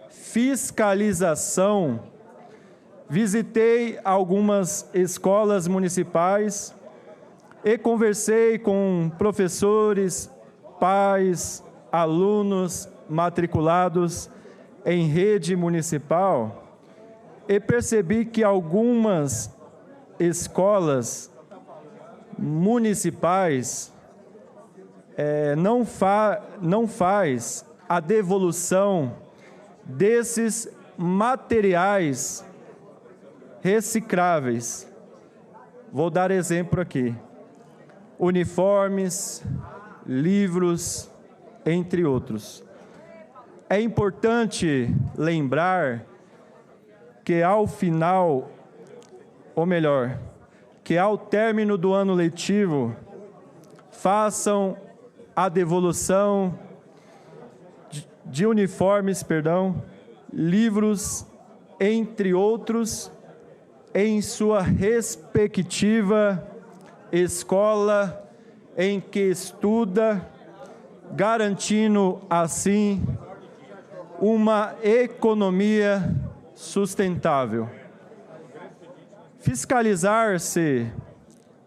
fiscalização, visitei algumas escolas municipais e conversei com professores, pais, alunos matriculados em rede municipal e percebi que algumas escolas municipais não faz a devolução desses materiais recicláveis. Vou dar exemplo aqui: uniformes, livros, entre outros. É importante lembrar que ao final, ou melhor, que ao término do ano letivo, façam a devolução de uniformes, livros, entre outros, em sua respectiva escola em que estuda, garantindo assim uma economia sustentável. Fiscalizar-se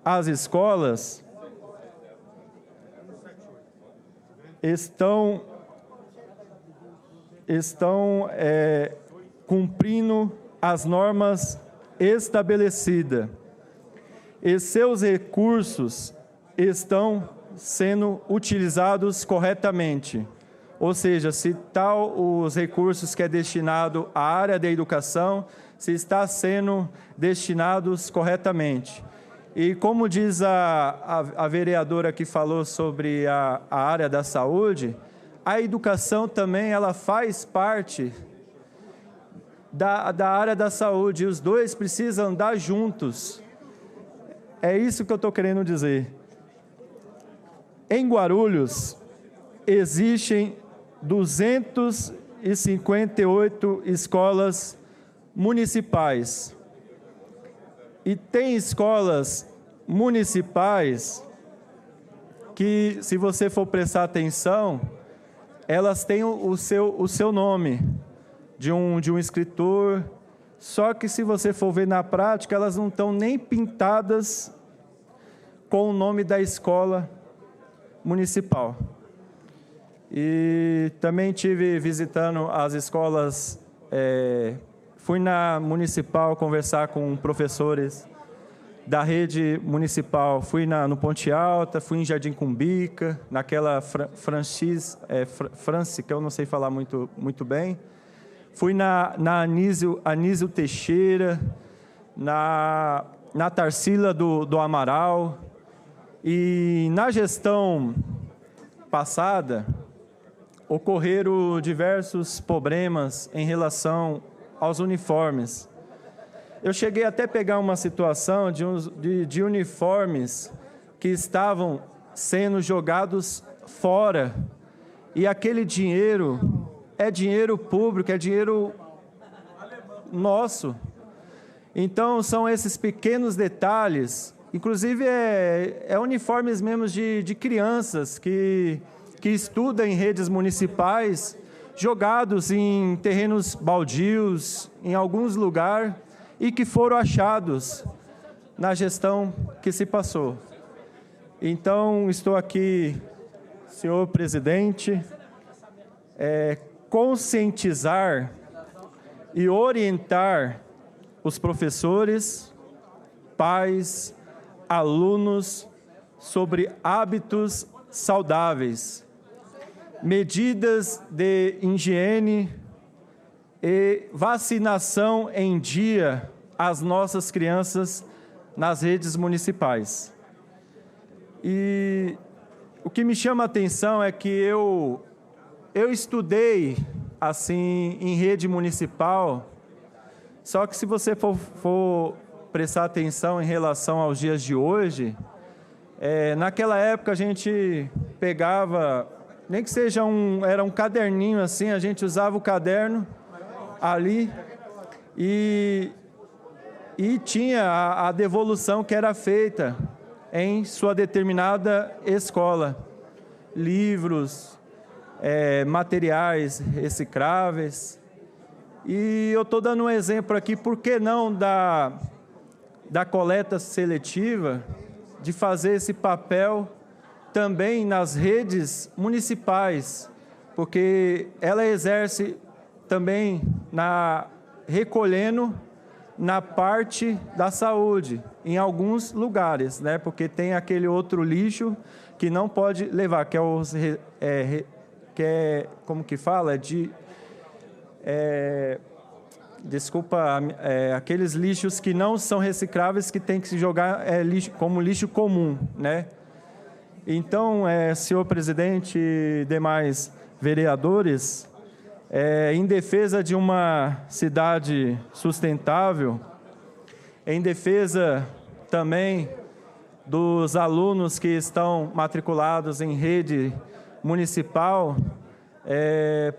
as escolas estão cumprindo as normas estabelecidas e seus recursos estão sendo utilizados corretamente. Ou seja, se os recursos que é destinado à área da educação, se está sendo destinados corretamente. E como diz a vereadora que falou sobre a área da saúde, a educação também ela faz parte da área da saúde, e os dois precisam andar juntos. É isso que eu estou querendo dizer. Em Guarulhos, existem 258 escolas municipais. E tem escolas municipais que, se você for prestar atenção, elas têm o seu nome de um escritor, só que se você for ver na prática, elas não estão nem pintadas com o nome da escola municipal. E também tive visitando as escolas, fui na municipal conversar com professores da rede municipal, fui no Ponte Alta, fui em Jardim Cumbica, naquela France, que eu não sei falar muito bem, fui na Anísio Teixeira, na Tarsila do Amaral, e na gestão passada, ocorreram diversos problemas em relação aos uniformes. Eu cheguei até a pegar uma situação de uniformes que estavam sendo jogados fora, e aquele dinheiro é dinheiro público, é dinheiro nosso. Então, são esses pequenos detalhes, inclusive uniformes mesmo de crianças que estudam em redes municipais, jogados em terrenos baldios, em alguns lugares, e que foram achados na gestão que se passou. Então, estou aqui, senhor presidente, conscientizar e orientar os professores, pais, alunos sobre hábitos saudáveis, medidas de higiene e vacinação em dia às nossas crianças nas redes municipais. E o que me chama a atenção é que eu estudei assim em rede municipal, só que se você for prestar atenção em relação aos dias de hoje, naquela época a gente pegava, nem que seja era um caderninho assim, a gente usava o caderno ali e tinha a devolução que era feita em sua determinada escola. Livros, materiais recicláveis. E eu estou dando um exemplo aqui, por que não da coleta seletiva, de fazer esse papel também nas redes municipais, porque ela exerce também recolhendo na parte da saúde, em alguns lugares, né? Porque tem aquele outro lixo que não pode levar, que é como que fala? Aqueles lixos que não são recicláveis, que tem que se jogar como lixo comum, né? Então, senhor presidente e demais vereadores, em defesa de uma cidade sustentável, em defesa também dos alunos que estão matriculados em rede municipal,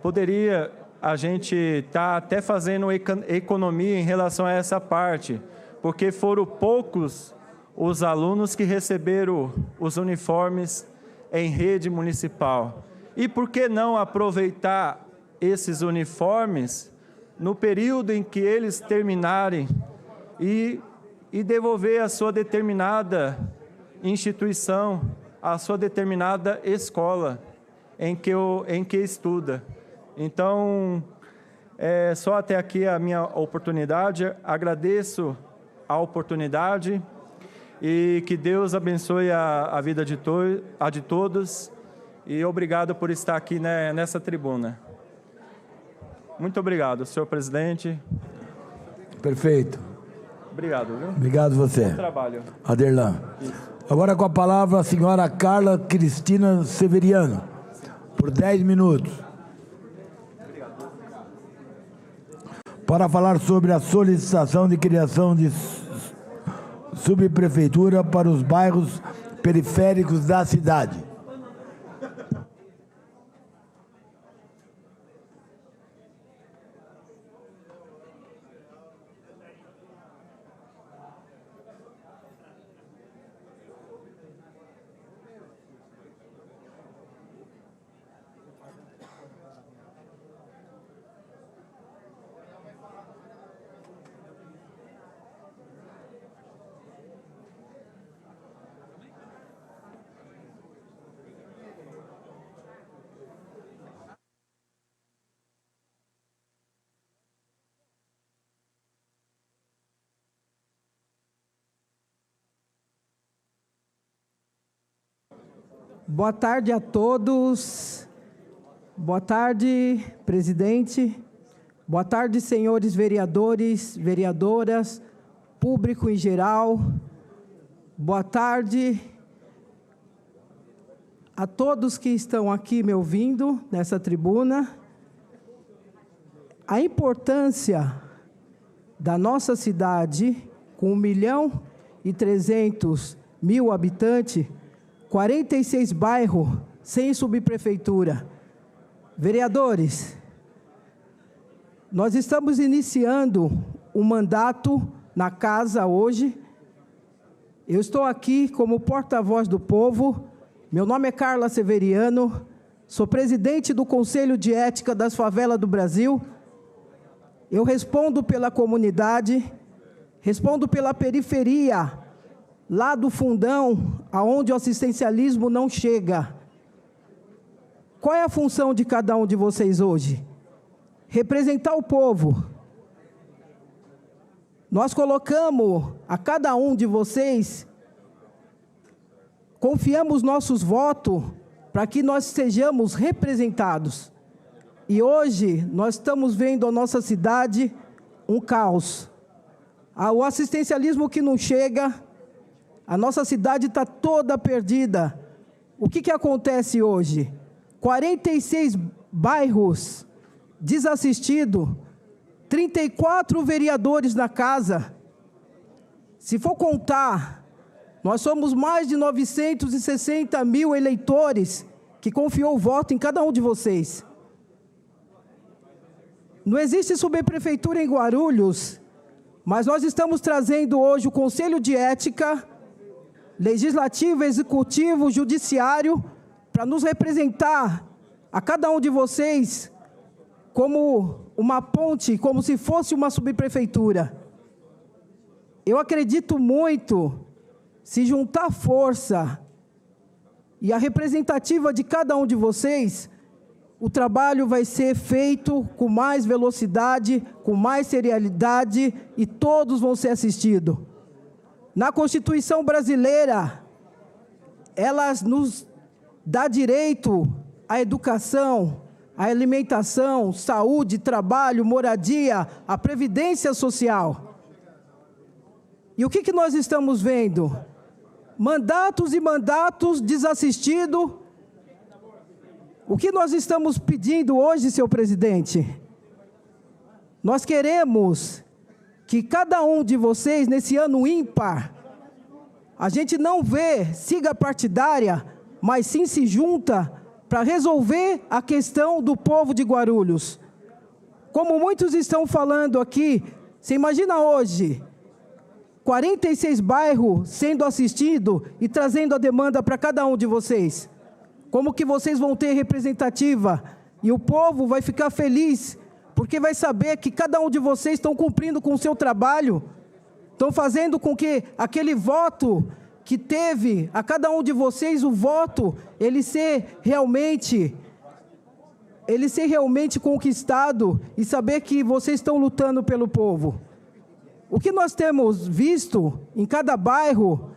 poderia a gente estar até fazendo economia em relação a essa parte, porque foram poucos os alunos que receberam os uniformes em rede municipal. E por que não aproveitar esses uniformes no período em que eles terminarem e devolver a sua determinada instituição, a sua determinada escola em que estuda. Então, só até aqui a minha oportunidade. Agradeço a oportunidade e que Deus abençoe a vida de todos, e obrigado por estar aqui nessa tribuna. Muito obrigado, senhor presidente. Perfeito. Obrigado, viu? Obrigado você. Bom trabalho. Aderlan. Agora com a palavra a senhora Carla Cristina Severiano, por 10 minutos. Para falar sobre a solicitação de criação de subprefeitura para os bairros periféricos da cidade. Boa tarde a todos. Boa tarde, presidente. Boa tarde, senhores vereadores, vereadoras, público em geral. Boa tarde a todos que estão aqui me ouvindo nessa tribuna. A importância da nossa cidade, com 1.300.000 habitantes, 46 bairros sem subprefeitura. Vereadores, nós estamos iniciando um mandato na casa hoje. Eu estou aqui como porta-voz do povo. Meu nome é Carla Severiano, sou presidente do Conselho de Ética das Favelas do Brasil. Eu respondo pela comunidade, respondo pela periferia, lá do fundão, aonde o assistencialismo não chega. Qual é a função de cada um de vocês hoje? Representar o povo. Nós colocamos a cada um de vocês, confiamos nossos votos para que nós sejamos representados. E hoje nós estamos vendo a nossa cidade um caos. O assistencialismo que não chega, a nossa cidade está toda perdida. O que acontece hoje? 46 bairros desassistidos, 34 vereadores na casa. Se for contar, nós somos mais de 960.000 eleitores que confiou o voto em cada um de vocês. Não existe subprefeitura em Guarulhos, mas nós estamos trazendo hoje o Conselho de Ética, Legislativo, Executivo, Judiciário, para nos representar a cada um de vocês como uma ponte, como se fosse uma subprefeitura. Eu acredito muito, se juntar força e a representativa de cada um de vocês, o trabalho vai ser feito com mais velocidade, com mais seriedade e todos vão ser assistidos. Na Constituição brasileira, ela nos dá direito à educação, à alimentação, saúde, trabalho, moradia, à previdência social. E o que nós estamos vendo? Mandatos e mandatos desassistidos. O que nós estamos pedindo hoje, senhor presidente? Nós queremos que cada um de vocês, nesse ano ímpar, a gente não vê sigla partidária, mas sim se junta para resolver a questão do povo de Guarulhos. Como muitos estão falando aqui, você imagina hoje, 46 bairros sendo assistidos e trazendo a demanda para cada um de vocês. Como que vocês vão ter representativa? E o povo vai ficar feliz, porque vai saber que cada um de vocês estão cumprindo com o seu trabalho, estão fazendo com que aquele voto que teve a cada um de vocês, o voto, ele ser realmente conquistado e saber que vocês estão lutando pelo povo. O que nós temos visto em cada bairro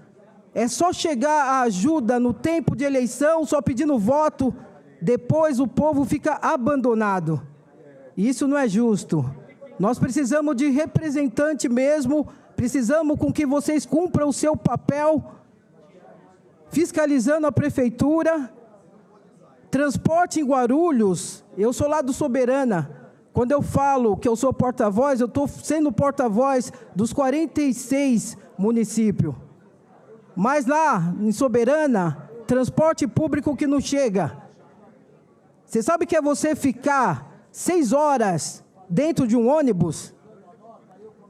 é só chegar a ajuda no tempo de eleição, só pedindo voto, depois o povo fica abandonado. E isso não é justo. Nós precisamos de representante mesmo, precisamos com que vocês cumpram o seu papel, fiscalizando a prefeitura. Transporte em Guarulhos, eu sou lá do Soberana. Quando eu falo que eu sou porta-voz, eu estou sendo porta-voz dos 46 municípios. Mas lá, em Soberana, transporte público que não chega. Você sabe que é você ficar 6 horas dentro de um ônibus?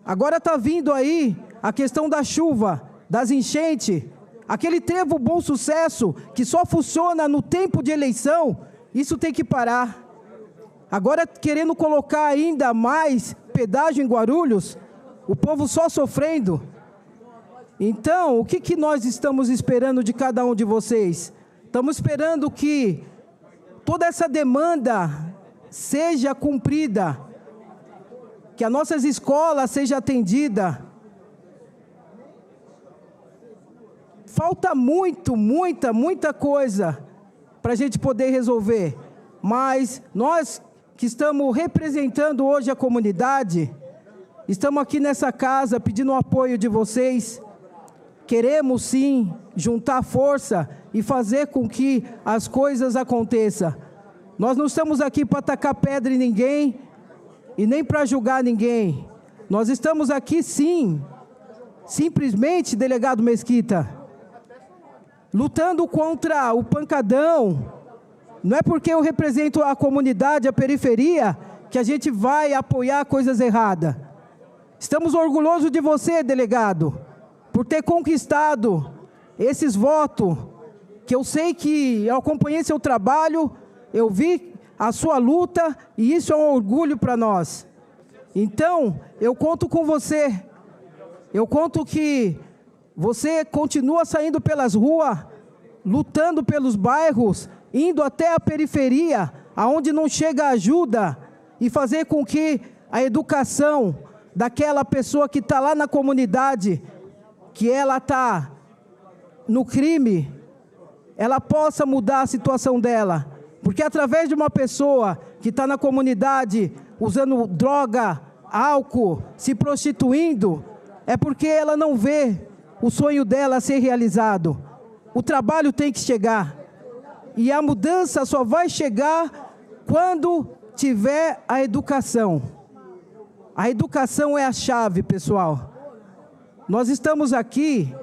Agora está vindo aí a questão da chuva, das enchentes, aquele trevo Bom Sucesso, que só funciona no tempo de eleição, isso tem que parar. Agora, querendo colocar ainda mais pedágio em Guarulhos, o povo só sofrendo. Então, o que nós estamos esperando de cada um de vocês? Estamos esperando que toda essa demanda seja cumprida, que as nossas escolas sejam atendidas. Falta muita coisa para a gente poder resolver. Mas nós que estamos representando hoje a comunidade, estamos aqui nessa casa pedindo o apoio de vocês. Queremos sim juntar força e fazer com que as coisas aconteçam. Nós não estamos aqui para tacar pedra em ninguém e nem para julgar ninguém. Nós estamos aqui sim, simplesmente, delegado Mesquita, lutando contra o pancadão. Não é porque eu represento a comunidade, a periferia, que a gente vai apoiar coisas erradas. Estamos orgulhosos de você, delegado, por ter conquistado esses votos, que eu sei que eu acompanhei seu trabalho, eu vi a sua luta, e isso é um orgulho para nós. Então, eu conto com você. Eu conto que você continua saindo pelas ruas, lutando pelos bairros, indo até a periferia, aonde não chega ajuda, e fazer com que a educação daquela pessoa que está lá na comunidade, que ela está no crime, ela possa mudar a situação dela. Porque através de uma pessoa que está na comunidade usando droga, álcool, se prostituindo, é porque ela não vê o sonho dela ser realizado. O trabalho tem que chegar. E a mudança só vai chegar quando tiver a educação. A educação é a chave, pessoal. Nós estamos aqui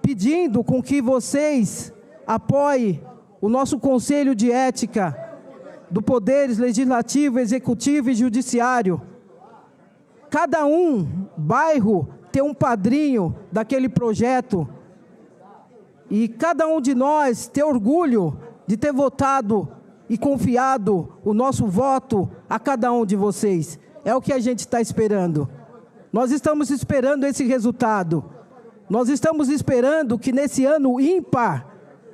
pedindo com que vocês apoiem o nosso Conselho de Ética do Poderes Legislativo, Executivo e Judiciário. Cada bairro tem um padrinho daquele projeto. E cada um de nós tem orgulho de ter votado e confiado o nosso voto a cada um de vocês. É o que a gente está esperando. Nós estamos esperando esse resultado. Nós estamos esperando que nesse ano ímpar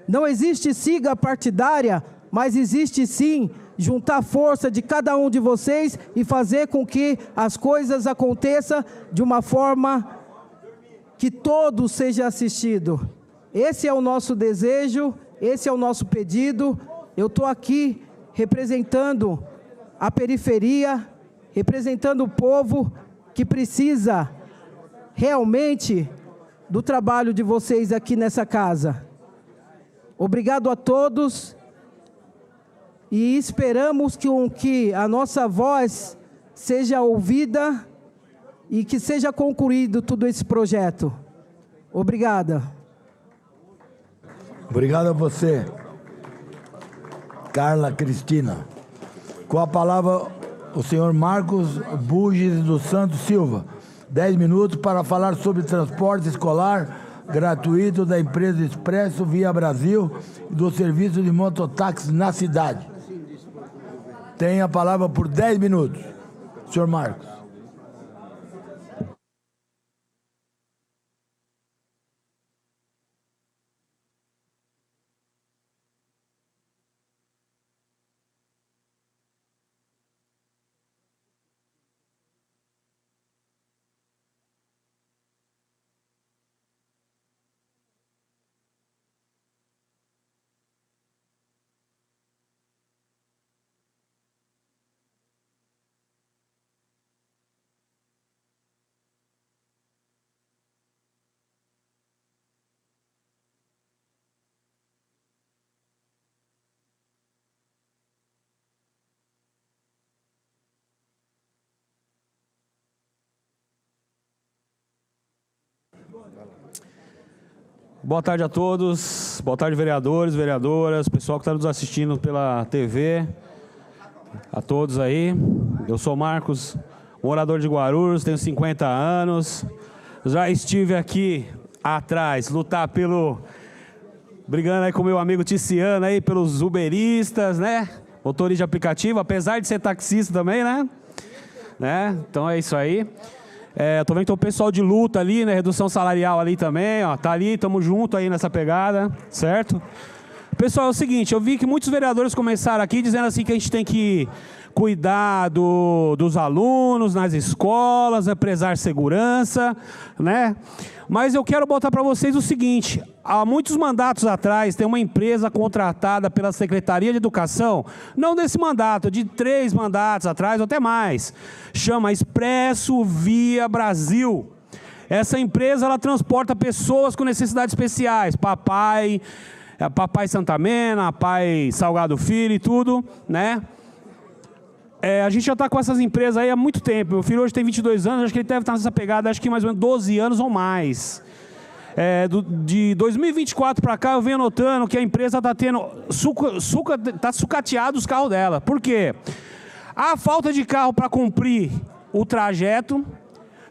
não existe sigla partidária, mas existe sim juntar força de cada um de vocês e fazer com que as coisas aconteçam de uma forma que todos sejam assistidos. Esse é o nosso desejo, esse é o nosso pedido. Eu estou aqui representando a periferia, representando o povo que precisa realmente do trabalho de vocês aqui nessa casa. Obrigado a todos e esperamos que a nossa voz seja ouvida e que seja concluído todo esse projeto. Obrigada. Obrigado a você, Carla Cristina. Com a palavra, o senhor Marcos Buges dos Santos Silva. 10 minutos para falar sobre transporte escolar gratuito da empresa Expresso Via Brasil e do serviço de mototáxi na cidade. Tem a palavra por 10 minutos. Senhor Marcos. Boa tarde a todos, boa tarde vereadores, vereadoras, pessoal que está nos assistindo pela TV, a todos aí. Eu sou Marcos, morador de Guarulhos, tenho 50 anos, já estive aqui atrás, brigando aí com meu amigo Ticiano aí pelos uberistas, né? Motorista de aplicativo, apesar de ser taxista também, né? Então é isso aí. Tô vendo que tem o pessoal de luta ali, né? Redução salarial ali também, ó. Tá ali, tamo junto aí nessa pegada, certo? Pessoal, é o seguinte, eu vi que muitos vereadores começaram aqui dizendo assim que a gente tem que cuidar dos alunos nas escolas, prezar segurança, né? Mas eu quero botar para vocês o seguinte, há muitos mandatos atrás, tem uma empresa contratada pela Secretaria de Educação, não desse mandato, de 3 mandatos atrás ou até mais, chama Expresso Via Brasil. Essa empresa, ela transporta pessoas com necessidades especiais, papai Santa Mena, pai Salgado Filho e tudo, né? A gente já está com essas empresas aí há muito tempo. Meu filho hoje tem 22 anos, acho que ele deve estar nessa pegada, acho que mais ou menos 12 anos ou mais. De 2024 para cá, eu venho notando que a empresa está tendo tá sucateado os carros dela. Por quê? Há falta de carro para cumprir o trajeto,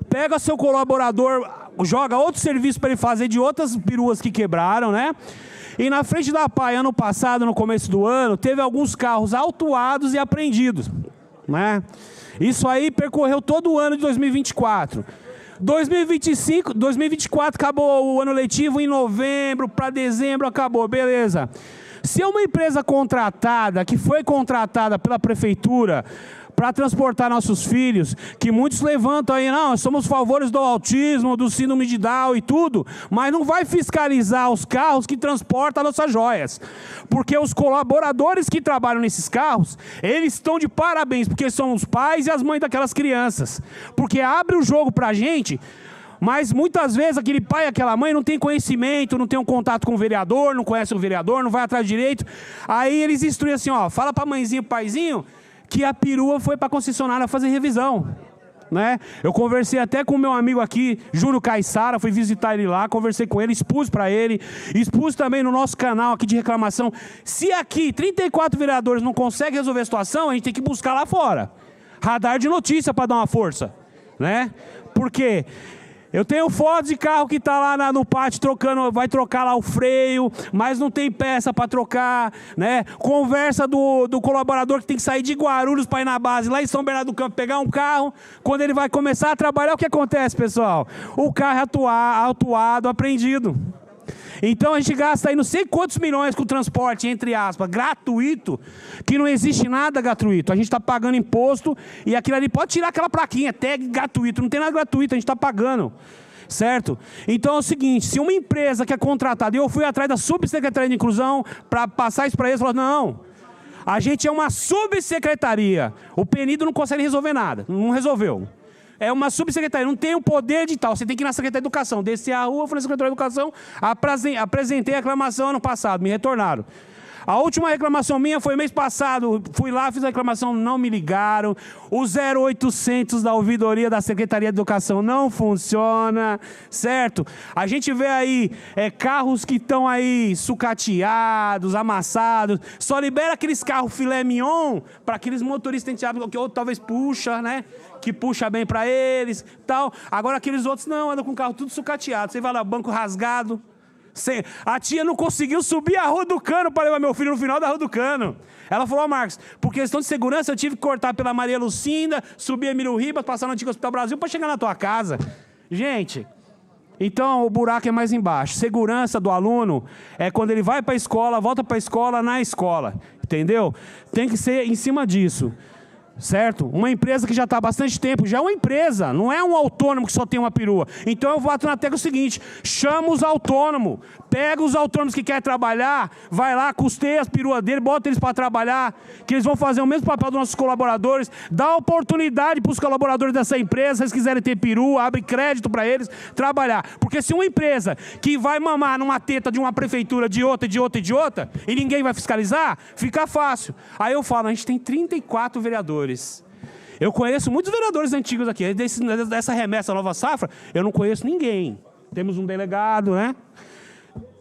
pega seu colaborador, joga outro serviço para ele fazer de outras peruas que quebraram, né? E na frente da PAI, ano passado, no começo do ano, teve alguns carros autuados e apreendidos, né? Isso aí percorreu todo o ano de 2024. 2024 acabou o ano letivo em novembro, para dezembro acabou, beleza. Se é uma empresa contratada, que foi contratada pela prefeitura para transportar nossos filhos, que muitos levantam aí, não, somos favores do autismo, do síndrome de Down e tudo, mas não vai fiscalizar os carros que transportam nossas joias, porque os colaboradores que trabalham nesses carros, eles estão de parabéns, porque são os pais e as mães daquelas crianças, porque abre o jogo para a gente, mas muitas vezes aquele pai e aquela mãe não tem conhecimento, não tem um contato com o vereador, não conhece o vereador, não vai atrás direito, aí eles instruem assim, ó, fala para a mãezinha e paizinho, que a perua foi para a concessionária fazer revisão, né? Eu conversei até com o meu amigo aqui, Júlio Caissara, fui visitar ele lá, conversei com ele, expus para ele, expus também no nosso canal aqui de reclamação. Se aqui 34 vereadores não conseguem resolver a situação, a gente tem que buscar lá fora. Radar de notícia para dar uma força, né? Porque eu tenho fotos de carro que está lá no pátio trocando, vai trocar lá o freio, mas não tem peça para trocar, né? Conversa do colaborador que tem que sair de Guarulhos para ir na base, lá em São Bernardo do Campo, pegar um carro. Quando ele vai começar a trabalhar, o que acontece, pessoal? O carro é autuado, apreendido. Então a gente gasta aí não sei quantos milhões com o transporte, entre aspas, gratuito, que não existe nada gratuito. A gente está pagando imposto e aquilo ali pode tirar aquela plaquinha, tag gratuito, não tem nada gratuito, a gente está pagando. Certo? Então é o seguinte, se uma empresa que é contratada, e eu fui atrás da subsecretaria de inclusão para passar isso para eles, falaram, não, a gente é uma subsecretaria, o PNID não consegue resolver nada, não resolveu. É uma subsecretaria, não tem o poder de tal. Você tem que ir na Secretaria de Educação. Desci a rua, fui na Secretaria de Educação, apresentei a reclamação ano passado, me retornaram. A última reclamação minha foi mês passado, fui lá, fiz a reclamação, não me ligaram. O 0800 da ouvidoria da Secretaria de Educação não funciona, certo? A gente vê aí carros que estão aí sucateados, amassados, só libera aqueles carros filé mignon para aqueles motoristas enteados, que outro talvez puxa, né? Que puxa bem para eles, tal. Agora aqueles outros não, andam com o carro tudo sucateado. Você vai lá, banco rasgado. A tia não conseguiu subir a Rua do Cano para levar meu filho no final da Rua do Cano. Ela falou, Marcos, por questão de segurança eu tive que cortar pela Maria Lucinda, subir Emílio Ribas, passar no Antigo Hospital Brasil para chegar na tua casa. Gente, então o buraco é mais embaixo. Segurança do aluno é quando ele vai para a escola, volta para a escola, na escola. Entendeu? Tem que ser em cima disso. Certo? Uma empresa que já está há bastante tempo, já é uma empresa, não é um autônomo que só tem uma perua. Então eu bato na tecla o seguinte, chama os autônomos, pega os autônomos que querem trabalhar, vai lá, custeia as peruas dele, bota eles para trabalhar, que eles vão fazer o mesmo papel dos nossos colaboradores, dá oportunidade para os colaboradores dessa empresa, se eles quiserem ter perua, abre crédito para eles trabalhar. Porque se uma empresa que vai mamar numa teta de uma prefeitura, de outra, e ninguém vai fiscalizar, fica fácil. Aí eu falo, a gente tem 34 vereadores. Eu conheço muitos vereadores antigos aqui, dessa remessa Nova Safra, eu não conheço ninguém. Temos um delegado, né?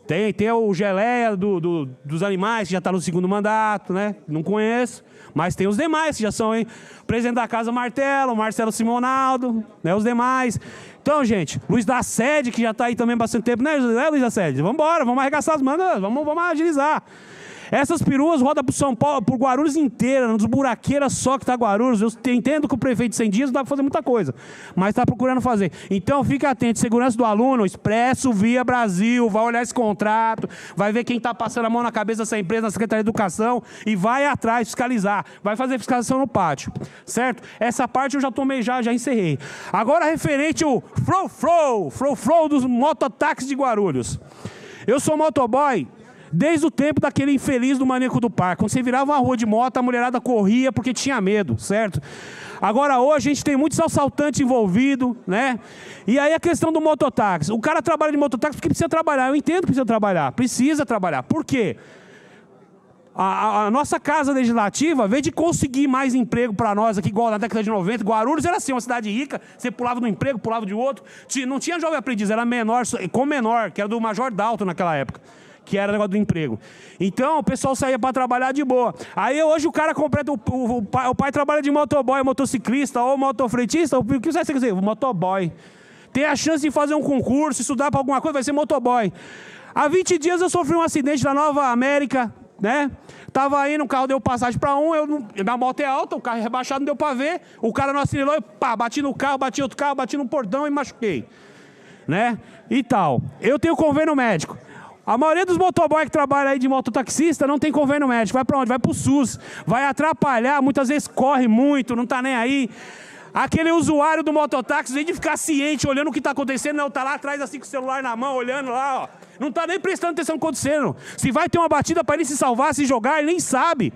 Tem o Geleia dos animais, que já está no segundo mandato, né? Não conheço. Mas tem os demais, que já são, hein? Presidente da Casa Martelo, Marcelo Simonaldo, né? Os demais. Então, gente, Luiz da Sede, que já está aí também há bastante tempo, né, Luiz da Sede? Vamos embora, vamos arregaçar as mangas, vamos agilizar. Essas peruas rodam por São Paulo, por Guarulhos inteira, nos buraqueiras só que tá Guarulhos. Eu entendo que o prefeito de 100 dias não dá para fazer muita coisa, mas está procurando fazer. Então, fique atento, segurança do aluno, Expresso Via Brasil, vai olhar esse contrato, vai ver quem está passando a mão na cabeça dessa empresa, na Secretaria de Educação, e vai atrás, fiscalizar. Vai fazer fiscalização no pátio, certo? Essa parte eu já tomei, já encerrei. Agora, referente ao flow dos mototáxis de Guarulhos. Eu sou motoboy desde o tempo daquele infeliz do Maníaco do Parque. Quando você virava uma rua de moto, a mulherada corria porque tinha medo, certo? Agora, hoje, a gente tem muitos assaltantes envolvidos, né? E aí a questão do mototáxi. O cara trabalha de mototáxi porque precisa trabalhar. Eu entendo que precisa trabalhar. Por quê? A nossa casa legislativa, ao invés de conseguir mais emprego para nós aqui, igual na década de 90, Guarulhos era assim, uma cidade rica, você pulava de um emprego, pulava de outro. Não tinha jovem aprendiz, era menor, que era do Major Dalton naquela época, que era o negócio do emprego. Então, o pessoal saía para trabalhar de boa. Aí, hoje, o cara completa, o pai trabalha de motoboy, motociclista ou motofretista, o que você quer dizer? Motoboy. Tem a chance de fazer um concurso, estudar para alguma coisa, vai ser motoboy. Há 20 dias eu sofri um acidente na Nova América, né? Tava indo, o carro deu passagem para minha moto é alta, o carro é rebaixado, não deu para ver, o cara não acenilou, eu bati no carro, bati outro carro, bati no portão e machuquei, né? E tal. Eu tenho convênio médico. A maioria dos motoboys que trabalham aí de mototaxista não tem convênio médico. Vai para onde? Vai para o SUS. Vai atrapalhar, muitas vezes corre muito, não tá nem aí. Aquele usuário do mototáxi, em vez de ficar ciente, olhando o que está acontecendo, não, tá lá atrás assim com o celular na mão, olhando lá, ó. Não tá nem prestando atenção no que está acontecendo. Se vai ter uma batida para ele se salvar, se jogar, ele nem sabe.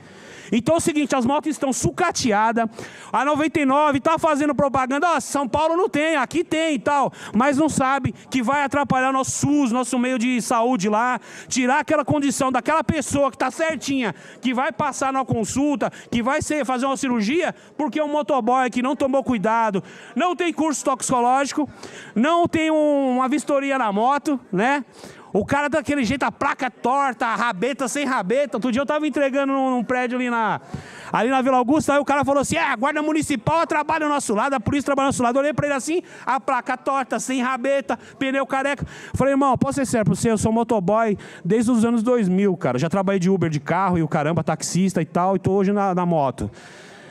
Então é o seguinte, as motos estão sucateadas, a 99 está fazendo propaganda, São Paulo não tem, aqui tem e tal, mas não sabe que vai atrapalhar nosso SUS, nosso meio de saúde lá, tirar aquela condição daquela pessoa que está certinha, que vai passar na consulta, que vai fazer uma cirurgia, porque um motoboy que não tomou cuidado, não tem curso toxicológico, não tem uma vistoria na moto, né? O cara daquele jeito, a placa torta, a rabeta sem rabeta. Outro dia eu estava entregando num prédio ali na Vila Augusta, aí o cara falou assim, a guarda municipal trabalha ao nosso lado, a polícia trabalha ao nosso lado. Eu olhei para ele assim, a placa torta, sem rabeta, pneu careca. Falei, irmão, posso ser sério para você, eu sou motoboy desde os anos 2000, cara. Já trabalhei de Uber de carro e o caramba, taxista e tal, e tô hoje na moto.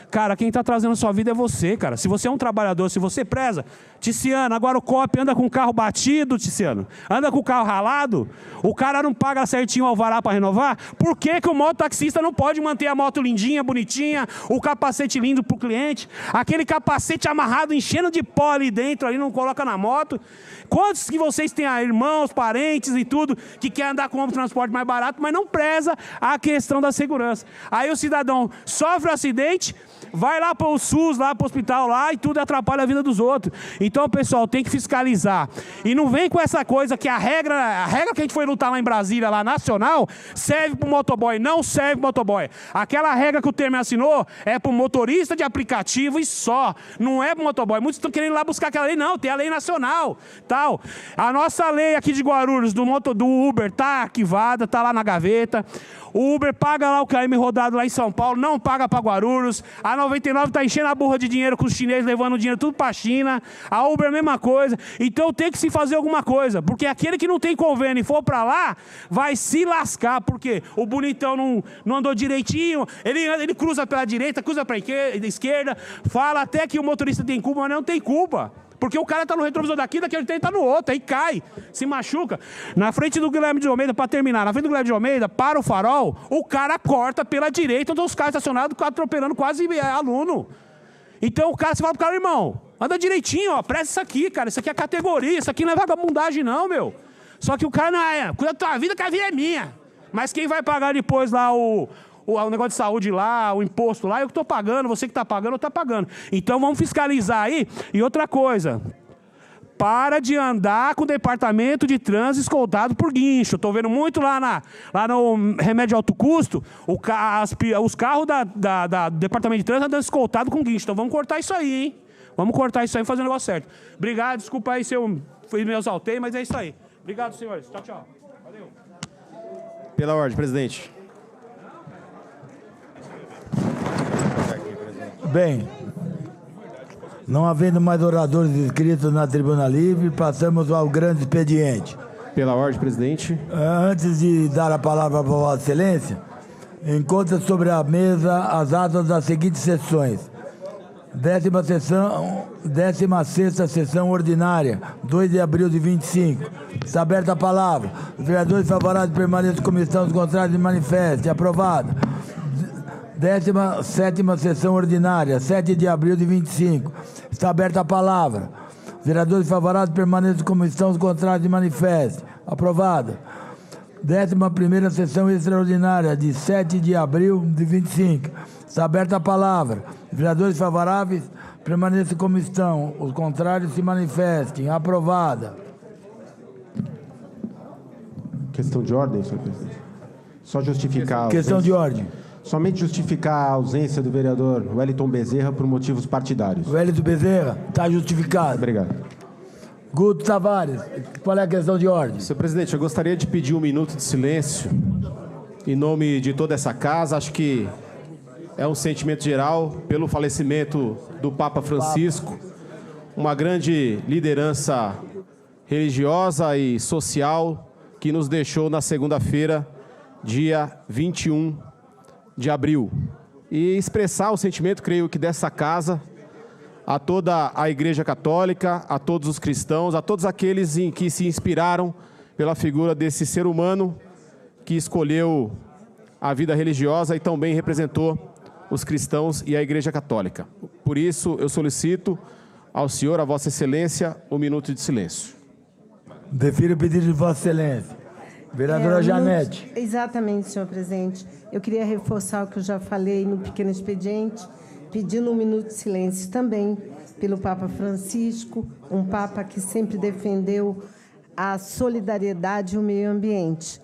Cara, quem está trazendo a sua vida é você, cara. Se você é um trabalhador, se você preza... Ticiano, agora o COP anda com o carro batido, Ticiano. Anda com o carro ralado. O cara não paga certinho o alvará para renovar. Por que o mototaxista não pode manter a moto lindinha, bonitinha, o capacete lindo para o cliente? Aquele capacete amarrado, enchendo de pó ali dentro, ali não coloca na moto. Quantos que vocês têm irmãos, parentes e tudo, que quer andar com um transporte mais barato, mas não preza a questão da segurança? Aí o cidadão sofre um acidente, vai lá para o SUS, lá para o hospital, lá, e tudo atrapalha a vida dos outros. Então, pessoal, tem que fiscalizar. E não vem com essa coisa que a regra que a gente foi lutar lá em Brasília, lá nacional, serve para o motoboy. Não serve para o motoboy. Aquela regra que o Temer assinou é para o motorista de aplicativo e só. Não é para o motoboy. Muitos estão querendo ir lá buscar aquela lei. Não, tem a lei nacional. Tal. A nossa lei aqui de Guarulhos, do Uber, está arquivada, está lá na gaveta. O Uber paga lá o KM rodado lá em São Paulo, não paga para Guarulhos. A 99 está enchendo a burra de dinheiro com os chineses, levando o dinheiro tudo para a China. A Uber é a mesma coisa. Então tem que se fazer alguma coisa, porque aquele que não tem convênio e for para lá, vai se lascar, porque o bonitão não andou direitinho, ele cruza pela direita, cruza para a esquerda, fala até que o motorista tem culpa, mas não tem culpa. Porque o cara tá no retrovisor daqui ele tá no outro, aí cai, se machuca. Na frente do Guilherme de Almeida, para terminar, na frente do Guilherme de Almeida, para o farol, o cara corta pela direita, onde os carros estacionados, atropelando quase aluno. Então o cara, você fala pro cara, irmão, anda direitinho, ó, presta isso aqui, cara, isso aqui é categoria, isso aqui não é vagabundagem não, meu. Só que o cara não é, cuida da tua vida que a vida é minha. Mas quem vai pagar depois lá o negócio de saúde lá, o imposto lá, eu que estou pagando, você que está pagando, eu estou pagando. Então vamos fiscalizar aí. E outra coisa, para de andar com o departamento de trânsito escoltado por guincho. Estou vendo muito lá no remédio de alto custo, os carros da departamento de trânsito andando escoltado com guincho. Então vamos cortar isso aí, hein? Vamos cortar isso aí e fazer o negócio certo. Obrigado, desculpa aí se eu me exaltei, mas é isso aí. Obrigado, senhores. Tchau, tchau. Valeu. Pela ordem, presidente. Bem, não havendo mais oradores inscritos na tribuna livre, passamos ao grande expediente. Pela ordem, presidente. Antes de dar a palavra para Vossa Excelência, Encontra sobre a mesa as atas das seguintes sessões. 16ª sessão ordinária, 2 de abril de 25. Está aberta a palavra. Os vereadores favoráveis permaneçam como estão, os contrários se manifestem. Aprovado. 17ª sessão ordinária, 7 de abril de 25. Está aberta a palavra. Os vereadores favoráveis permaneçam como estão, os contrários se manifestem. Aprovado. 11ª sessão extraordinária, de 7 de abril de 25. Está aberta a palavra. Os vereadores favoráveis permaneçam como estão. Os contrários se manifestem. Aprovada. Questão de ordem, senhor presidente. Só justificar... Questão de ordem. Somente justificar a ausência do vereador Wellington Bezerra por motivos partidários. Wellington Bezerra, está justificado. Obrigado. Guto Tavares, qual é a questão de ordem? Senhor presidente, eu gostaria de pedir 1 minuto de silêncio em nome de toda essa casa. Acho que é um sentimento geral pelo falecimento do Papa Francisco, uma grande liderança religiosa e social que nos deixou na segunda-feira, dia 21 de abril. E expressar o sentimento, creio que dessa casa, a toda a Igreja Católica, a todos os cristãos, a todos aqueles em que se inspiraram pela figura desse ser humano que escolheu a vida religiosa e também representou os cristãos e a Igreja Católica. Por isso, eu solicito ao senhor, a Vossa Excelência, 1 minuto de silêncio. Defiro o pedido de Vossa Excelência. Vereadora Janete. Exatamente, senhor presidente. Eu queria reforçar o que eu já falei no pequeno expediente, pedindo 1 minuto de silêncio também pelo Papa Francisco, um Papa que sempre defendeu a solidariedade e o meio ambiente.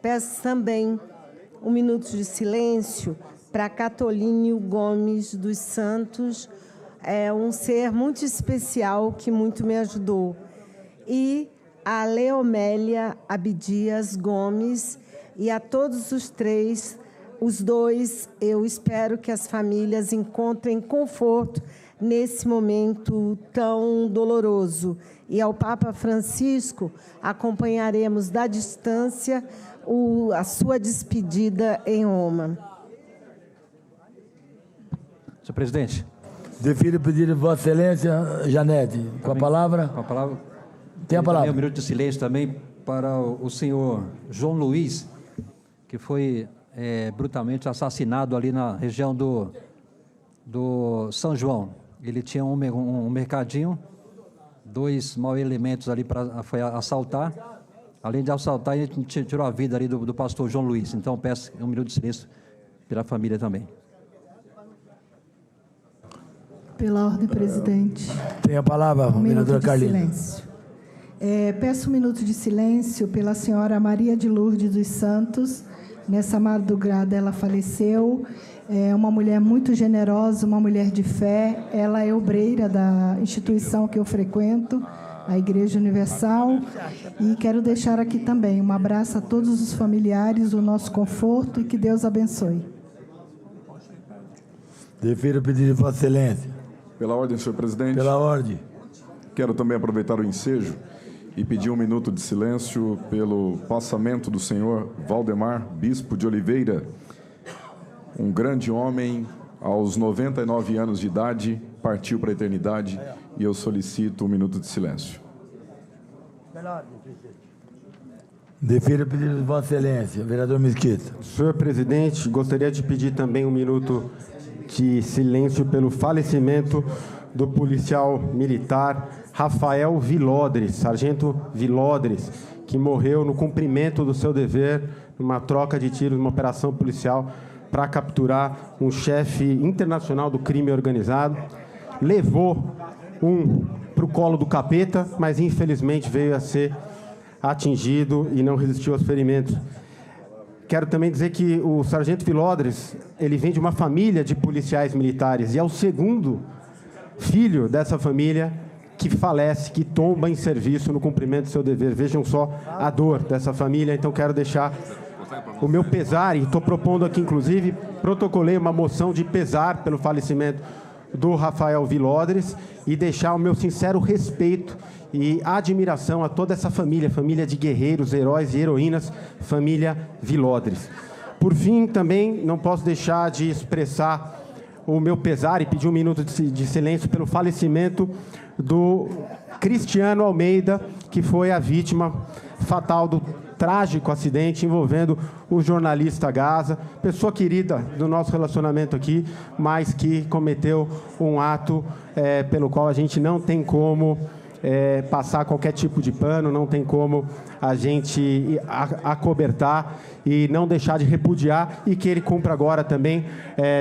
Peço também 1 minuto de silêncio para Catolínio Gomes dos Santos, um ser muito especial que muito me ajudou. E a Leomélia Abdias Gomes, e a todos os três, os dois, eu espero que as famílias encontrem conforto nesse momento tão doloroso. E ao Papa Francisco, acompanharemos da distância a sua despedida em Roma. Senhor presidente. Defiro o pedido de Vossa Excelência, Janete. Com a palavra? Com a palavra. Tem a palavra. 1 minuto de silêncio também para o senhor João Luiz, que foi brutalmente assassinado ali na região do São João. Ele tinha um mercadinho, 2 maus elementos ali foi assaltar. Além de assaltar, ele tirou a vida ali do pastor João Luiz. Então, peço 1 minuto de silêncio pela família também. Pela ordem, presidente. Tem a palavra, vereadora Carlina. Silêncio. Peço 1 minuto de silêncio pela senhora Maria de Lourdes dos Santos. Nessa madrugada ela faleceu. É uma mulher muito generosa, uma mulher de fé. Ela é obreira da instituição que eu frequento, a Igreja Universal. E quero deixar aqui também um abraço a todos os familiares, o nosso conforto e que Deus abençoe. Defiro o pedido de Vossa Excelência. Pela ordem, senhor presidente. Pela ordem. Quero também aproveitar o ensejo e pedir 1 minuto de silêncio pelo passamento do senhor Valdemar Bispo de Oliveira, um grande homem, aos 99 anos de idade, partiu para a eternidade, e eu solicito 1 minuto de silêncio. Defiro o pedido de Vossa Excelência, vereador Mesquita. Senhor presidente, gostaria de pedir também 1 minuto de silêncio pelo falecimento do policial militar Rafael Vilodres, sargento Vilodres, que morreu no cumprimento do seu dever numa troca de tiros, numa operação policial para capturar um chefe internacional do crime organizado. Levou para o colo do capeta, mas infelizmente veio a ser atingido e não resistiu aos ferimentos. Quero também dizer que o sargento Vilodres, ele vem de uma família de policiais militares e é o segundo filho dessa família que falece, que tomba em serviço no cumprimento do seu dever. Vejam só a dor dessa família. Então, quero deixar o meu pesar, e estou propondo aqui, inclusive, protocolei uma moção de pesar pelo falecimento do Rafael Vilodres e deixar o meu sincero respeito e admiração a toda essa família, família de guerreiros, heróis e heroínas, família Vilodres. Por fim, também não posso deixar de expressar o meu pesar e pedir um minuto de silêncio pelo falecimento do Cristiano Almeida, que foi a vítima fatal do trágico acidente envolvendo o jornalista Gaza, pessoa querida do nosso relacionamento aqui, mas que cometeu um ato pelo qual a gente não tem como passar qualquer tipo de pano, não tem como a gente acobertar e não deixar de repudiar, e que ele cumpra agora também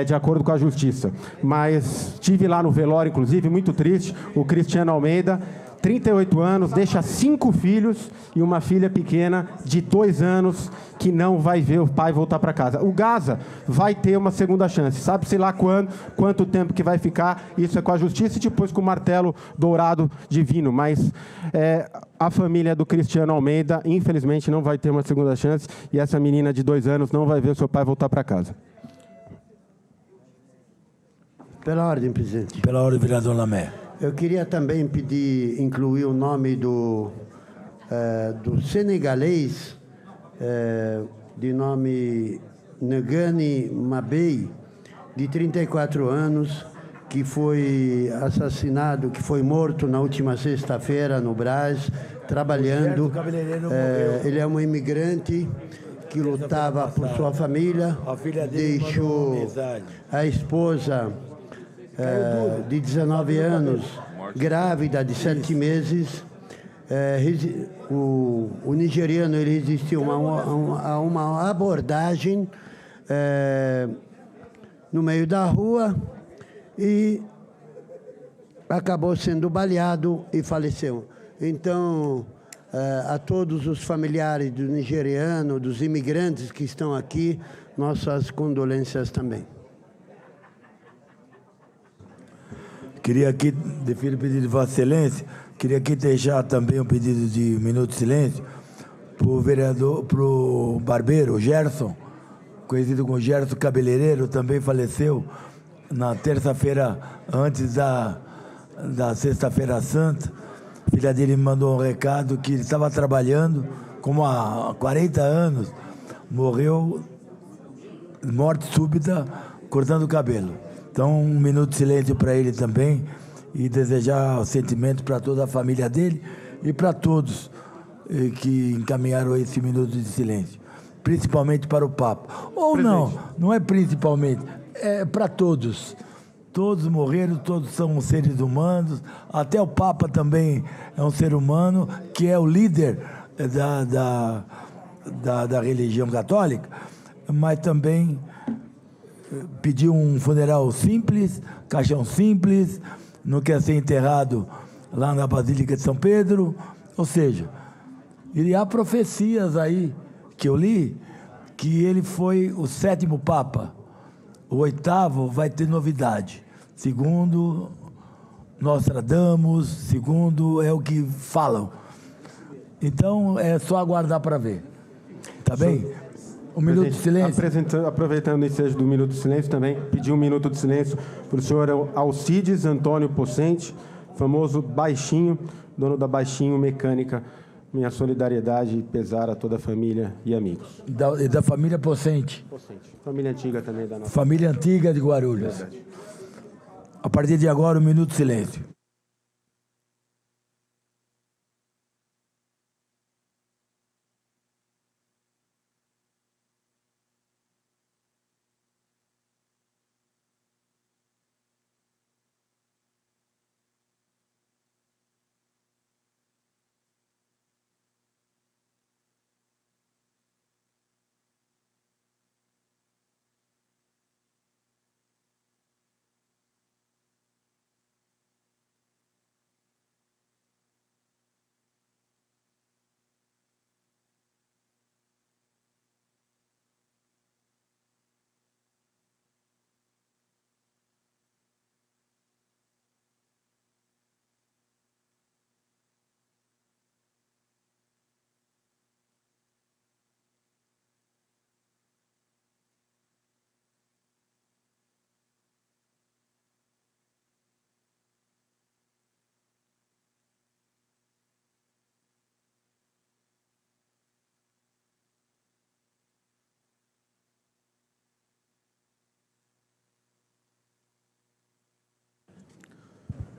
de acordo com a justiça. Mas estive lá no velório, inclusive, muito triste, o Cristiano Almeida, 38 anos, deixa 5 filhos e uma filha pequena de 2 anos que não vai ver o pai voltar para casa. O Gaza vai ter uma segunda chance. Sabe-se lá quanto tempo que vai ficar, isso é com a justiça e depois com o martelo dourado divino. Mas a família do Cristiano Almeida, infelizmente, não vai ter uma segunda chance e essa menina de 2 anos não vai ver o seu pai voltar para casa. Pela ordem, presidente. Pela ordem, vereador Lamé. Eu queria também pedir, incluir o nome do senegalês, de nome Ngani Mabei, de 34 anos, que foi assassinado, que foi morto na última sexta-feira no Brás, trabalhando. Ele é um imigrante que lutava por sua família, deixou a esposa de 19 anos, grávida de 7 meses. O nigeriano ele resistiu a uma abordagem no meio da rua e acabou sendo baleado e faleceu. Então, a todos os familiares do nigeriano, dos imigrantes que estão aqui, nossas condolências também. Queria aqui, defiro o pedido de Vossa Excelência, queria aqui deixar também um pedido de minuto de silêncio para o vereador, para o barbeiro Gerson, conhecido como Gerson Cabeleireiro, também faleceu na terça-feira, antes da Sexta-feira Santa. A filha dele me mandou um recado que ele estava trabalhando, como há 40 anos, morreu, morte súbita, cortando o cabelo. Então, um minuto de silêncio para ele também e desejar sentimento para toda a família dele e para todos que encaminharam esse minuto de silêncio, principalmente para o Papa. Ou não, não é principalmente, é para todos. Todos morreram, todos são seres humanos, até o Papa também é um ser humano, que é o líder da religião católica, mas também pediu um funeral simples, caixão simples, não quer ser enterrado lá na Basílica de São Pedro, ou seja, e há profecias aí que eu li, que ele foi o 7º Papa, o 8º vai ter novidade, segundo Nostradamus, segundo é o que falam. Então é só aguardar para ver, tá bem? Um minuto de silêncio. Aproveitando o ensejo do minuto de silêncio também, pedir um minuto de silêncio para o senhor Alcides Antônio Pocente, famoso Baixinho, dono da Baixinho Mecânica. Minha solidariedade e pesar a toda a família e amigos. Da família Pocente. Família antiga também da nossa. Família antiga de Guarulhos. Verdade. A partir de agora, um minuto de silêncio.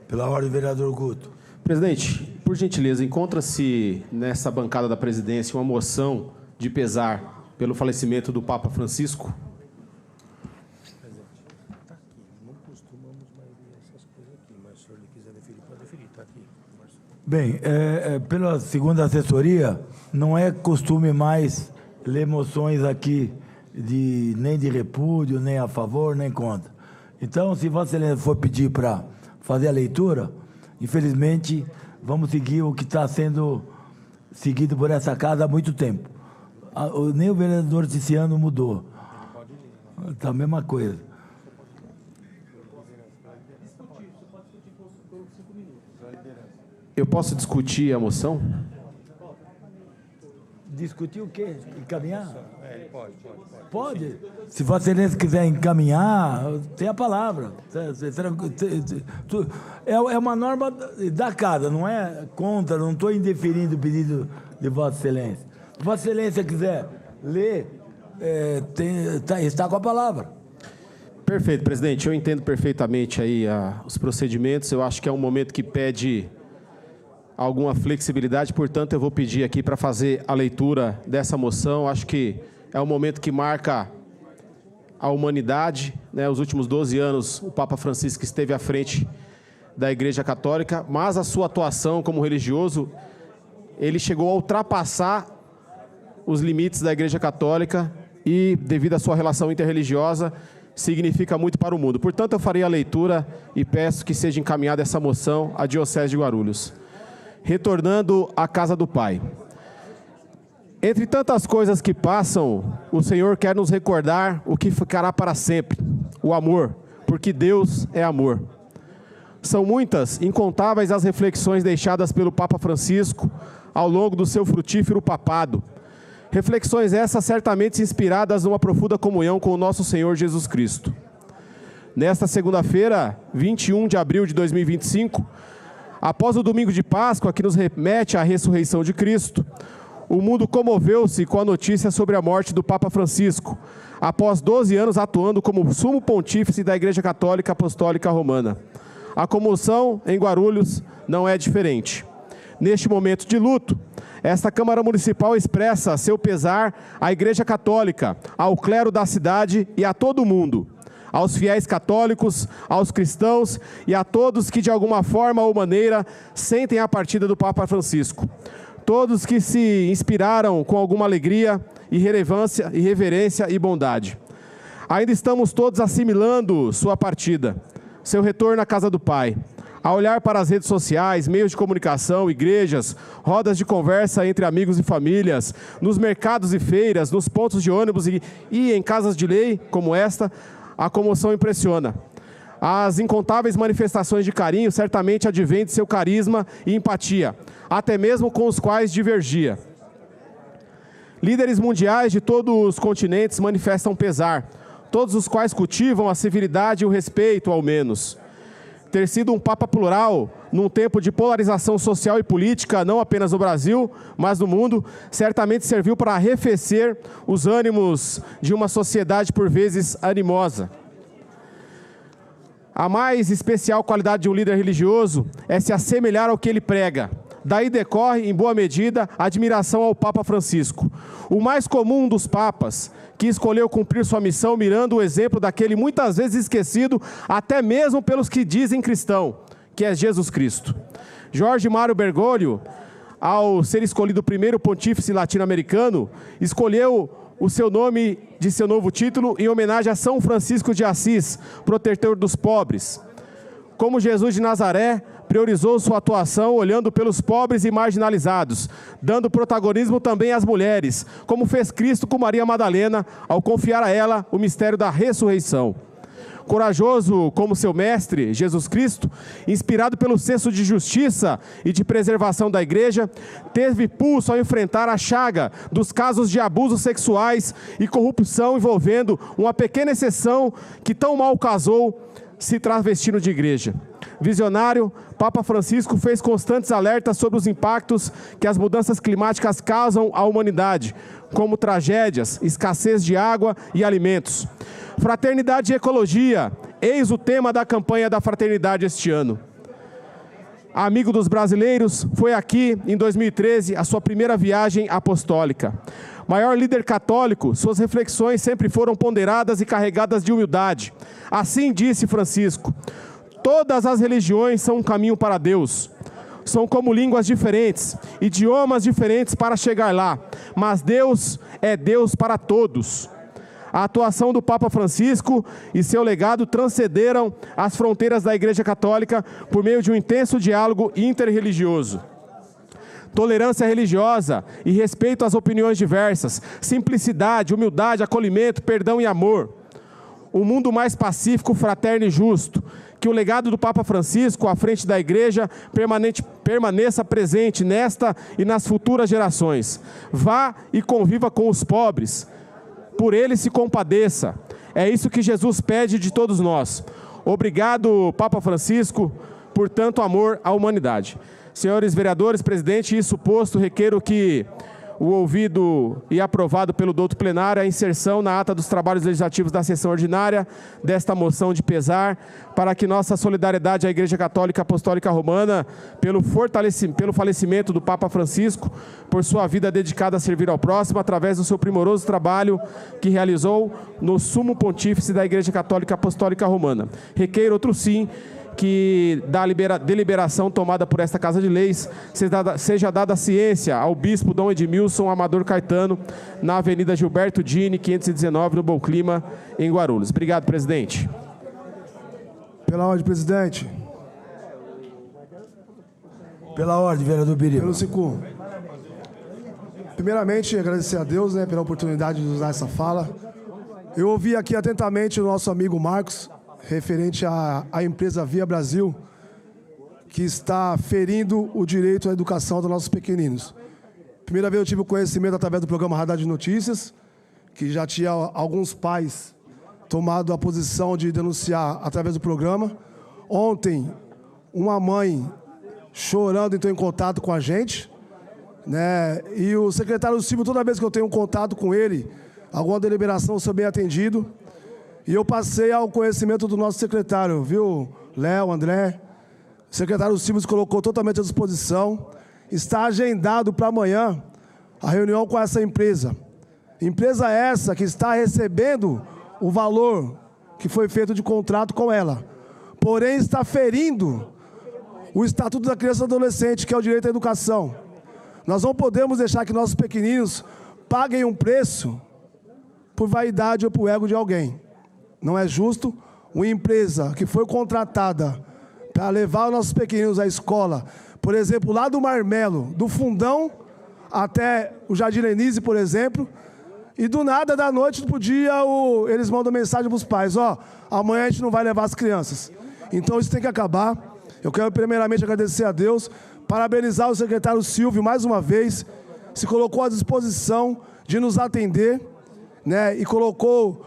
Pela ordem, vereador Guto. Presidente, por gentileza, encontra-se nessa bancada da presidência uma moção de pesar pelo falecimento do Papa Francisco? Bem, pela segunda assessoria, não é costume mais ler moções aqui nem de repúdio, nem a favor, nem contra. Então, se Vossa Excelência for pedir para fazer a leitura, infelizmente, vamos seguir o que está sendo seguido por essa casa há muito tempo. Nem o vereador Ticiano mudou. Está a mesma coisa. Eu posso discutir a moção? Discutir o quê? Encaminhar? Pode. Se Vossa Excelência quiser encaminhar, tem a palavra. É uma norma da casa, não é contra, não estou indeferindo o pedido de Vossa Excelência. Se Vossa Excelência quiser ler, está com a palavra. Perfeito, presidente. Eu entendo perfeitamente aí os procedimentos. Eu acho que é um momento que pede alguma flexibilidade, portanto, eu vou pedir aqui para fazer a leitura dessa moção. Acho que é um momento que marca a humanidade, né? Os últimos 12 anos, o Papa Francisco esteve à frente da Igreja Católica, mas a sua atuação como religioso, ele chegou a ultrapassar os limites da Igreja Católica e, devido à sua relação interreligiosa, significa muito para o mundo. Portanto, eu farei a leitura e peço que seja encaminhada essa moção à Diocese de Guarulhos. Retornando à casa do Pai. Entre tantas coisas que passam, o Senhor quer nos recordar o que ficará para sempre, o amor, porque Deus é amor. São muitas, incontáveis as reflexões deixadas pelo Papa Francisco ao longo do seu frutífero papado. Reflexões essas certamente inspiradas numa profunda comunhão com o nosso Senhor Jesus Cristo. Nesta segunda-feira, 21 de abril de 2025, após o domingo de Páscoa, que nos remete à ressurreição de Cristo, o mundo comoveu-se com a notícia sobre a morte do Papa Francisco, após 12 anos atuando como sumo pontífice da Igreja Católica Apostólica Romana. A comoção em Guarulhos não é diferente. Neste momento de luto, esta Câmara Municipal expressa seu pesar à Igreja Católica, ao clero da cidade e a todo o mundo, aos fiéis católicos, aos cristãos e a todos que de alguma forma ou maneira sentem a partida do Papa Francisco. Todos que se inspiraram com alguma alegria, irreverência e bondade. Ainda estamos todos assimilando sua partida, seu retorno à casa do Pai. A olhar para as redes sociais, meios de comunicação, igrejas, rodas de conversa entre amigos e famílias, nos mercados e feiras, nos pontos de ônibus e em casas de lei como esta, a comoção impressiona. As incontáveis manifestações de carinho certamente advêm de seu carisma e empatia, até mesmo com os quais divergia. Líderes mundiais de todos os continentes manifestam pesar, todos os quais cultivam a civilidade e o respeito, ao menos. Ter sido um Papa plural, num tempo de polarização social e política, não apenas no Brasil, mas no mundo, certamente serviu para arrefecer os ânimos de uma sociedade por vezes animosa. A mais especial qualidade de um líder religioso é se assemelhar ao que ele prega. Daí decorre, em boa medida, a admiração ao Papa Francisco, o mais comum dos papas, que escolheu cumprir sua missão mirando o exemplo daquele muitas vezes esquecido, até mesmo pelos que dizem cristão, que é Jesus Cristo. Jorge Mário Bergoglio, ao ser escolhido o primeiro pontífice latino-americano, escolheu o seu nome de seu novo título em homenagem a São Francisco de Assis, protetor dos pobres. Como Jesus de Nazaré, priorizou sua atuação olhando pelos pobres e marginalizados, dando protagonismo também às mulheres, como fez Cristo com Maria Madalena, ao confiar a ela o mistério da ressurreição. Corajoso como seu mestre, Jesus Cristo, inspirado pelo senso de justiça e de preservação da igreja, teve pulso ao enfrentar a chaga dos casos de abusos sexuais e corrupção envolvendo uma pequena exceção que tão mal casou, se travestindo de igreja. Visionário, Papa Francisco fez constantes alertas sobre os impactos que as mudanças climáticas causam à humanidade, como tragédias, escassez de água e alimentos. Fraternidade e ecologia, eis o tema da campanha da fraternidade este ano. amigo dos brasileiros, foi aqui, em 2013, a sua primeira viagem apostólica. Maior líder católico, suas reflexões sempre foram ponderadas e carregadas de humildade. Assim disse Francisco: todas as religiões são um caminho para Deus. São como línguas diferentes, idiomas diferentes para chegar lá, mas Deus é Deus para todos. A atuação do Papa Francisco e seu legado transcenderam as fronteiras da Igreja Católica por meio de um intenso diálogo interreligioso. Tolerância religiosa e respeito às opiniões diversas, simplicidade, humildade, acolhimento, perdão e amor. Um mundo mais pacífico, fraterno e justo. Que o legado do Papa Francisco à frente da Igreja permaneça presente nesta e nas futuras gerações. Vá e conviva com os pobres. Por eles se compadeça. É isso que Jesus pede de todos nós. Obrigado, Papa Francisco, por tanto amor à humanidade. Senhores vereadores, presidente, isso posto, requeiro que o ouvido e aprovado pelo douto plenário a inserção na ata dos trabalhos legislativos da sessão ordinária desta moção de pesar, para que nossa solidariedade à Igreja Católica Apostólica Romana, pelo falecimento do Papa Francisco, por sua vida dedicada a servir ao próximo, através do seu primoroso trabalho que realizou no Sumo Pontífice da Igreja Católica Apostólica Romana. Requeiro outro sim, que da deliberação tomada por esta Casa de Leis seja dada ciência ao Bispo Dom Edmilson Amador Caetano, na Avenida Gilberto Dini, 519, no Bom Clima, em Guarulhos. Obrigado, presidente. Pela ordem, presidente. Pela ordem, vereador Biriba. Pelo SICUM. Primeiramente, agradecer a Deus, pela oportunidade de usar essa fala. Eu ouvi aqui atentamente o nosso amigo Marcos, referente à empresa Via Brasil, que está ferindo o direito à educação dos nossos pequeninos. Primeira vez eu tive o conhecimento através do programa Radar de Notícias, que já tinha alguns pais tomado a posição de denunciar através do programa. Ontem, uma mãe chorando entrou em contato com a gente, e o secretário Silvio, toda vez que eu tenho um contato com ele, alguma deliberação, eu sou bem atendido. E eu passei ao conhecimento do nosso secretário, viu, Léo, André. O secretário Silvio se colocou totalmente à disposição. Está agendado para amanhã a reunião com essa empresa. Empresa essa que está recebendo o valor que foi feito de contrato com ela. Porém, está ferindo o Estatuto da Criança e do Adolescente, que é o direito à educação. Nós não podemos deixar que nossos pequeninos paguem um preço por vaidade ou por ego de alguém. Não é justo uma empresa que foi contratada para levar os nossos pequeninos à escola, por exemplo, lá do Marmelo, do Fundão até o Jardim Lenise, por exemplo, e do nada, da noite para o dia, eles mandam mensagem para os pais: amanhã a gente não vai levar as crianças. Então isso tem que acabar. Eu quero primeiramente agradecer a Deus, parabenizar o secretário Silvio mais uma vez, se colocou à disposição de nos atender, e colocou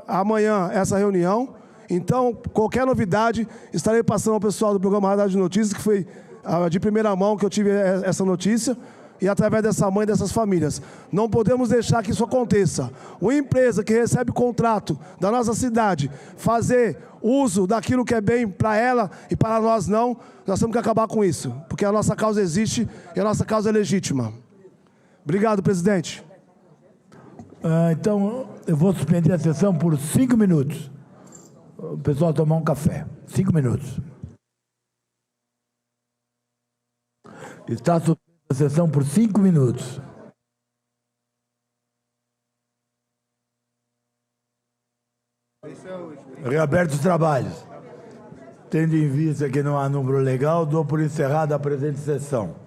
amanhã essa reunião. Então, qualquer novidade, estarei passando ao pessoal do programa Radar de Notícias, que foi de primeira mão que eu tive essa notícia, e através dessa mãe e dessas famílias. Não podemos deixar que isso aconteça. Uma empresa que recebe contrato da nossa cidade, fazer uso daquilo que é bem para ela e para nós não, nós temos que acabar com isso, porque a nossa causa existe e a nossa causa é legítima. Obrigado, presidente. Então, eu vou suspender a sessão por 5 minutos. O pessoal tomar um café. 5 minutos. Está suspendida a sessão por 5 minutos. Reaberto os trabalhos. Tendo em vista que não há número legal, dou por encerrada a presente sessão.